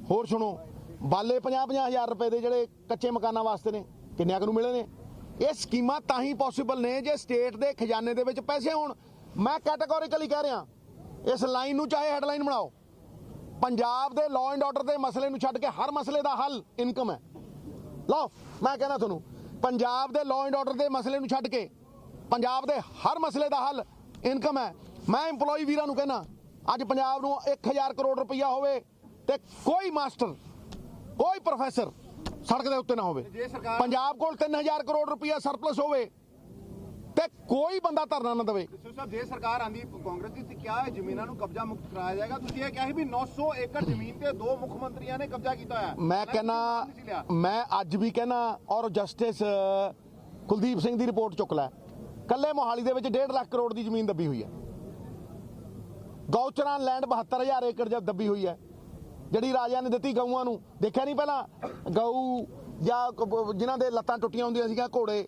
ਹੋਰ ਸੁਣੋ, ਬਾਲੇ 50-50 ਹਜ਼ਾਰ ਰੁਪਏ ਦੇ ਜਿਹੜੇ ਕੱਚੇ ਮਕਾਨਾਂ ਵਾਸਤੇ ਨੇ, ਕਿੰਨਿਆਂ ਕੁ ਨੂੰ ਮਿਲੇ ਨੇ? ਇਹ ਸਕੀਮਾਂ ਤਾਂ ਹੀ ਪੋਸੀਬਲ ਨੇ ਜੇ ਸਟੇਟ ਦੇ ਖਜ਼ਾਨੇ ਦੇ ਵਿੱਚ ਪੈਸੇ ਹੋਣ। ਮੈਂ ਕੈਟੇਗੋਰੀਕਲੀ ਕਹਿ ਰਿਹਾ, ਇਸ ਲਾਈਨ ਨੂੰ ਚਾਹੇ ਹੈਡਲਾਈਨ ਬਣਾਓ, ਪੰਜਾਬ ਦੇ ਲਾਅ ਐਂਡ ਆਰਡਰ ਦੇ ਮਸਲੇ ਨੂੰ ਛੱਡ ਕੇ ਹਰ ਮਸਲੇ ਦਾ ਹੱਲ ਇਨਕਮ ਹੈ। ਲਓ, ਮੈਂ ਕਹਿੰਦਾ ਤੁਹਾਨੂੰ, ਪੰਜਾਬ ਦੇ ਲਾਅ ਐਂਡ ਆਰਡਰ ਦੇ ਮਸਲੇ ਨੂੰ ਛੱਡ ਕੇ ਪੰਜਾਬ ਦੇ ਹਰ ਮਸਲੇ ਦਾ ਹੱਲ ਇਨਕਮ ਹੈ। ਮੈਂ EMPLOYE ਵੀਰਾਂ ਨੂੰ ਕਹਿੰਦਾ, ਅੱਜ ਪੰਜਾਬ ਨੂੰ 1000 ਕਰੋੜ ਰੁਪਈਆ ਹੋਵੇ ਤੇ ਕੋਈ ਮਾਸਟਰ, ਕੋਈ ਪ੍ਰੋਫੈਸਰ ਸੜਕ ਦੇ ਉੱਤੇ ਨਾ ਹੋਵੇ। ਪੰਜਾਬ ਕੋਲ 3000 ਕਰੋੜ ਰੁਪਈਆ ਸਰਪਲਸ ਹੋਵੇ ਤੇ ਕੋਈ ਬੰਦਾ ਧਰਨਾ ਨਾ ਦੇਵੇ। ਸਾਹਿਬ, ਜੇ ਸਰਕਾਰ ਆਂਦੀ ਕਾਂਗਰਸ ਦੀ ਤੇ ਕਿਹਾ ਜ਼ਮੀਨਾਂ ਨੂੰ ਕਬਜ਼ਾ ਮੁਕਤ ਕਰਾਇਆ ਜਾਏਗਾ। ਤੁਸੀਂ ਇਹ ਕਿਹਾ ਸੀ ਵੀ 900 ਏਕੜ ਜ਼ਮੀਨ ਤੇ 2 ਮੁੱਖ ਮੰਤਰੀਆਂ ਨੇ ਕਬਜ਼ਾ ਕੀਤਾ ਹੋਇਆ। ਮੈਂ ਕਹਿੰਦਾ, ਮੈਂ ਅੱਜ ਵੀ ਕਹਿੰਦਾ, ਔਰ ਜਸਟਿਸ ਕੁਲਦੀਪ ਸਿੰਘ ਦੀ ਰਿਪੋਰਟ ਚੁੱਕ ਲੈ, ਕੱਲੇ ਮੋਹਾਲੀ ਦੇ ਵਿੱਚ 1.5 ਲੱਖ ਕਰੋੜ ਦੀ ਜ਼ਮੀਨ ਦੱਬੀ ਹੋਈ ਹੈ। ਗਊਚਰਾਂ ਲੈਂਡ 72000 ਏਕੜ ਜਦ ਦੱਬੀ ਹੋਈ ਹੈ, ਜਿਹੜੀ ਰਾਜਿਆਂ ਨੇ ਦਿੱਤੀ ਗਊਆਂ ਨੂੰ। ਦੇਖਿਆ ਨਹੀਂ ਪਹਿਲਾਂ ਗਊ ਜਾਂ ਜਿਨ੍ਹਾਂ ਦੇ ਲੱਤਾਂ ਟੁੱਟੀਆਂ ਹੁੰਦੀਆਂ ਸੀਗੀਆਂ, ਘੋੜੇ,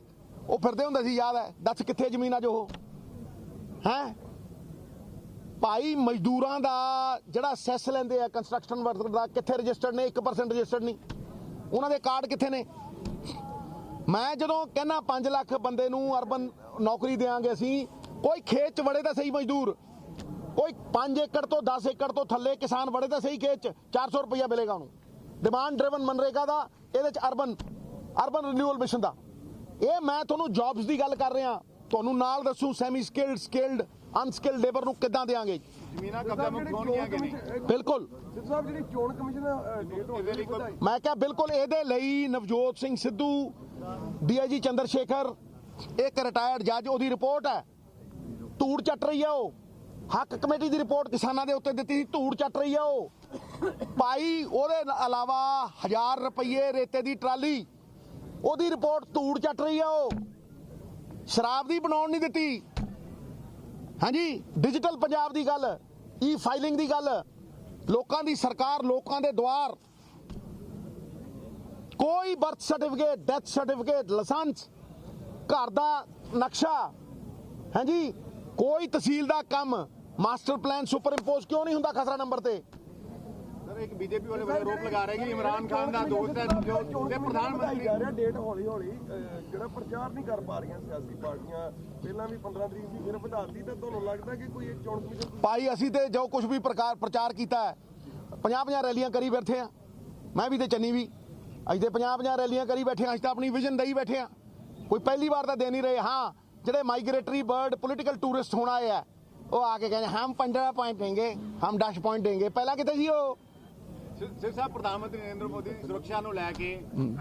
ਉਹ ਫਿਰਦੇ ਹੁੰਦੇ ਸੀ, ਯਾਦ ਹੈ? ਦੱਸ ਕਿੱਥੇ ਜ਼ਮੀਨ ਅੱਜ ਉਹ ਹੈ? ਭਾਈ ਮਜ਼ਦੂਰਾਂ ਦਾ ਜਿਹੜਾ ਸੈਸ ਲੈਂਦੇ ਆ ਕੰਸਟਰਕਸ਼ਨ ਵਰਕਰ ਦਾ, ਕਿੱਥੇ ਰਜਿਸਟਰਡ ਨੇ? 1% ਰਜਿਸਟਰਡ ਨਹੀਂ। ਉਹਨਾਂ ਦੇ ਕਾਰਡ ਕਿੱਥੇ ਨੇ? ਮੈਂ ਜਦੋਂ ਕਹਿੰਦਾ 5 ਲੱਖ ਬੰਦੇ ਨੂੰ ਅਰਬਨ ਨੌਕਰੀ ਦੇਵਾਂਗੇ ਅਸੀਂ, ਕੋਈ ਖੇਤ 'ਚ ਵੜੇ ਤਾਂ ਸਹੀ ਮਜ਼ਦੂਰ, ਕੋਈ 5 ਏਕੜ ਤੋਂ 10 ਏਕੜ ਤੋਂ ਥੱਲੇ ਕਿਸਾਨ ਵੜੇ ਤਾਂ ਸਹੀ ਖੇਤ 'ਚ, 400 ਰੁਪਈਆ ਮਿਲੇਗਾ ਉਹਨੂੰ। ਡਿਮਾਂਡ ਡਰਿਵਨ ਮਨਰੇਗਾ ਦਾ, ਇਹਦੇ 'ਚ ਅਰਬਨ ਰਿਨਿਊਅਲ ਮਿਸ਼ਨ ਦਾ। ਇਹ ਮੈਂ ਤੁਹਾਨੂੰ ਜੌਬਸ ਦੀ ਗੱਲ ਕਰ ਰਿਹਾ, ਤੁਹਾਨੂੰ ਨਾਲ ਦੱਸੂ semi skilled, skilled, unskilled labour ਨੂੰ ਕਿੱਦਾਂ ਦੇਵਾਂਗੇ ਜ਼ਮੀਨਾਂ ਕਬਜ਼ਾ ਮੁਕਤ ਹੋਣਗੀਆਂ ਕਿ ਨਹੀਂ? ਬਿਲਕੁਲ। ਸਿੱਧੂ ਸਾਹਿਬ, ਜਿਹੜੀ ਚੋਣ ਕਮਿਸ਼ਨ ਡੇਟ ਹੋ ਗਈ, ਮੈਂ ਕਿਹਾ ਬਿਲਕੁਲ ਇਹਦੇ ਲਈ ਨਵਜੋਤ ਸਿੰਘ ਸਿੱਧੂ, DIG ਚੰਦਰ ਸ਼ੇਖਰ, ਇੱਕ ਰਿਟਾਇਰਡ ਜੱਜ, ਉਹਦੀ ਰਿਪੋਰਟ ਹੈ, ਧੂੜ ਚੱਟ ਰਹੀ ਹੈ ਉਹ। ਹੱਕ ਕਮੇਟੀ ਦੀ ਰਿਪੋਰਟ ਕਿਸਾਨਾਂ ਦੇ ਉੱਤੇ ਦਿੱਤੀ ਸੀ, ਧੂੜ ਚੱਟ ਰਹੀ ਹੈ ਉਹ ਭਾਈ। ਉਹਦੇ ਇਲਾਵਾ 1000 ਰੁਪਏ ਰੇਤੇ ਦੀ ਟਰਾਲੀ, ਉਹਦੀ ਰਿਪੋਰਟ ਧੂੜ ਚੱਟ ਰਹੀ ਹੈ ਉਹ। ਸ਼ਰਾਬ ਦੀ ਬਣਾਉਣ ਨਹੀਂ ਦਿੱਤੀ। ਹਾਂਜੀ, ਡਿਜੀਟਲ ਪੰਜਾਬ ਦੀ ਗੱਲ, E-ਫਾਈਲਿੰਗ ਦੀ ਗੱਲ, ਲੋਕਾਂ ਦੀ ਸਰਕਾਰ, ਲੋਕਾਂ ਦੇ ਦੁਆਰ, ਕੋਈ birth certificate, death certificate, licence, ਘਰ ਦਾ ਨਕਸ਼ਾ, ਹਾਂਜੀ, ਕੋਈ ਤਹਿਸੀਲ ਦਾ ਕੰਮ, ਮਾਸਟਰ ਪਲਾਨ ਸੁਪਰ ਇੰਪੋਜ਼ ਕਿਉਂ ਨਹੀਂ ਹੁੰਦਾ ਖਸਰਾ ਨੰਬਰ ਤੇ? ਸਰ, ਇੱਕ BJP ਵਾਲੇ ਬੰਦੇ ਰੋਪ ਲਗਾ ਰਹੇ ਕਿ ਇਮਰਾਨ ਖਾਨ ਦਾ ਦੋਸਤ ਹੈ ਜੋ ਤੇ ਪ੍ਰਧਾਨ ਮੰਤਰੀ ਜਾ ਰਿਹਾ। ਡੇਟ ਹੌਲੀ ਜਿਹੜਾ ਪ੍ਰਚਾਰ ਨਹੀਂ ਕਰ ਪਾ ਰਹੀਆਂ ਸਿਆਸੀ ਪਾਰਟੀਆਂ, ਪਹਿਲਾਂ ਵੀ 15 ਤਰੀਕ ਦੀ ਫਿਰ ਵਧਾਤੀ, ਤਾਂ ਤੁਹਾਨੂੰ ਲੱਗਦਾ ਕਿ ਕੋਈ ਇੱਕ ਚੋਣ ਕਮਿਸ਼ਨ? ਭਾਈ ਅਸੀਂ ਤੇ ਜੋ ਕੁਝ ਵੀ ਪ੍ਰਚਾਰ ਕੀਤਾ ਹੈ, 50-50 ਰੈਲੀਆਂ ਕਰੀ ਬੈਠੇ ਆ। ਮੈਂ ਵੀ ਤੇ ਚੰਨੀ ਵੀ, ਅਸੀਂ ਤੇ 50-50 ਰੈਲੀਆਂ ਕਰੀ ਬੈਠੇ ਆ। ਅਸੀਂ ਤਾਂ ਆਪਣੀ ਵਿਜ਼ਨ ਦਈ ਬੈਠੇ ਆ, ਕੋਈ ਪਹਿਲੀ ਵਾਰ ਤਾਂ ਦੇ ਨਹੀਂ ਰਹੇ। ਹਾਂ, ਜਿਹੜੇ ਮਾਈਗ੍ਰੇਟਰੀ ਬਰਡ ਪੋਲੀਟੀਕਲ ਟੂਰਿਸਟ ਹੋਣ ਆਏ ਆ, ਉਹ ਆ ਕੇ ਕਹਿੰਦੇ ਹਮ 15 ਪੁਆਇੰਟ ਦੇंगे, ਹਮ 10 ਪੁਆਇੰਟ ਦੇंगे। ਪਹਿਲਾਂ ਕਿਤੇ ਸੀ ਉਹ? ਸਿਰ ਸਾਹਿਬ, ਪ੍ਰਧਾਨ ਮੰਤਰੀ ਨਰਿੰਦਰ ਮੋਦੀ ਦੀ ਸੁਰੱਖਿਆ ਨੂੰ ਲੈ ਕੇ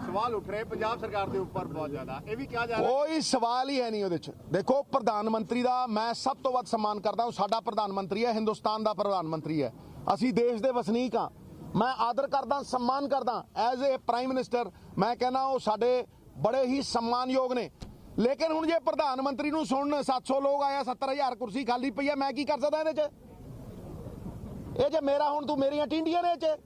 ਸਵਾਲ ਉੱਠ ਰਹੇ ਪੰਜਾਬ ਸਰਕਾਰ ਦੇ ਉੱਪਰ ਬਹੁਤ ਜ਼ਿਆਦਾ। ਇਹ ਵੀ ਕਿਹਾ ਜਾ ਰਿਹਾ, ਕੋਈ ਸਵਾਲ ਹੀ ਹੈ ਨਹੀਂ ਉਹਦੇ 'ਚ। ਦੇਖੋ, ਪ੍ਰਧਾਨ ਮੰਤਰੀ ਦਾ ਮੈਂ ਸਭ ਤੋਂ ਵੱਧ ਸਨਮਾਨ ਕਰਦਾ ਹਾਂ। ਸਾਡਾ ਪ੍ਰਧਾਨ ਮੰਤਰੀ ਹੈ, ਹਿੰਦੁਸਤਾਨ ਦਾ ਪ੍ਰਧਾਨ ਮੰਤਰੀ ਹੈ, ਅਸੀਂ ਦੇਸ਼ ਦੇ ਵਸਨੀਕ ਹਾਂ। ਮੈਂ ਆਦਰ ਕਰਦਾ, ਸਨਮਾਨ ਕਰਦਾ ਐਜ਼ ਏ ਪ੍ਰਾਈਮ ਮਿਨਿਸਟਰ। ਮੈਂ ਕਹਿੰਦਾ ਉਹ ਸਾਡੇ ਬੜੇ ਹੀ ਸਨਮਾਨਯੋਗ ਨੇ। ਲੇਕਿਨ ਹੁਣ ਜੇ ਪ੍ਰਧਾਨ ਮੰਤਰੀ ਨੂੰ ਸੁਣਨ 700 ਲੋਕ ਆਇਆ, 70000 ਕੁਰਸੀ ਖਾਲੀ ਪਈ ਹੈ, ਮੈਂ ਕੀ ਕਰ ਸਕਦਾ ਇਹਦੇ 'ਚ? ਇਹ ਜੇ ਮੇਰਾ ਹੁਣ ਤੂੰ ਮੇਰੀਆਂ ਟਿੰਡੀਆਂ ਨੇ 'ਚ,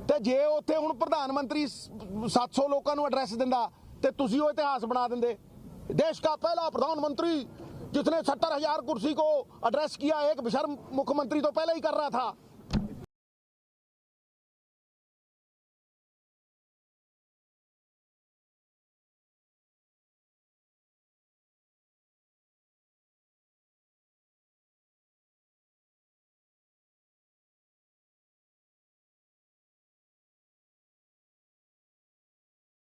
ਤੇ ਜੇ ਉੱਥੇ ਹੁਣ ਪ੍ਰਧਾਨ ਮੰਤਰੀ 700 ਲੋਕਾਂ ਨੂੰ ਐਡਰੈਸ ਦਿੰਦਾ ਤੇ ਤੁਸੀਂ ਉਹ ਇਤਿਹਾਸ ਬਣਾ ਦਿੰਦੇ। देश का पहला प्रधानमंत्री जिसने 70,000 कुर्सी को एड्रेस किया, एक बेशर्म मुख्यमंत्री तो पहले ही कर रहा था।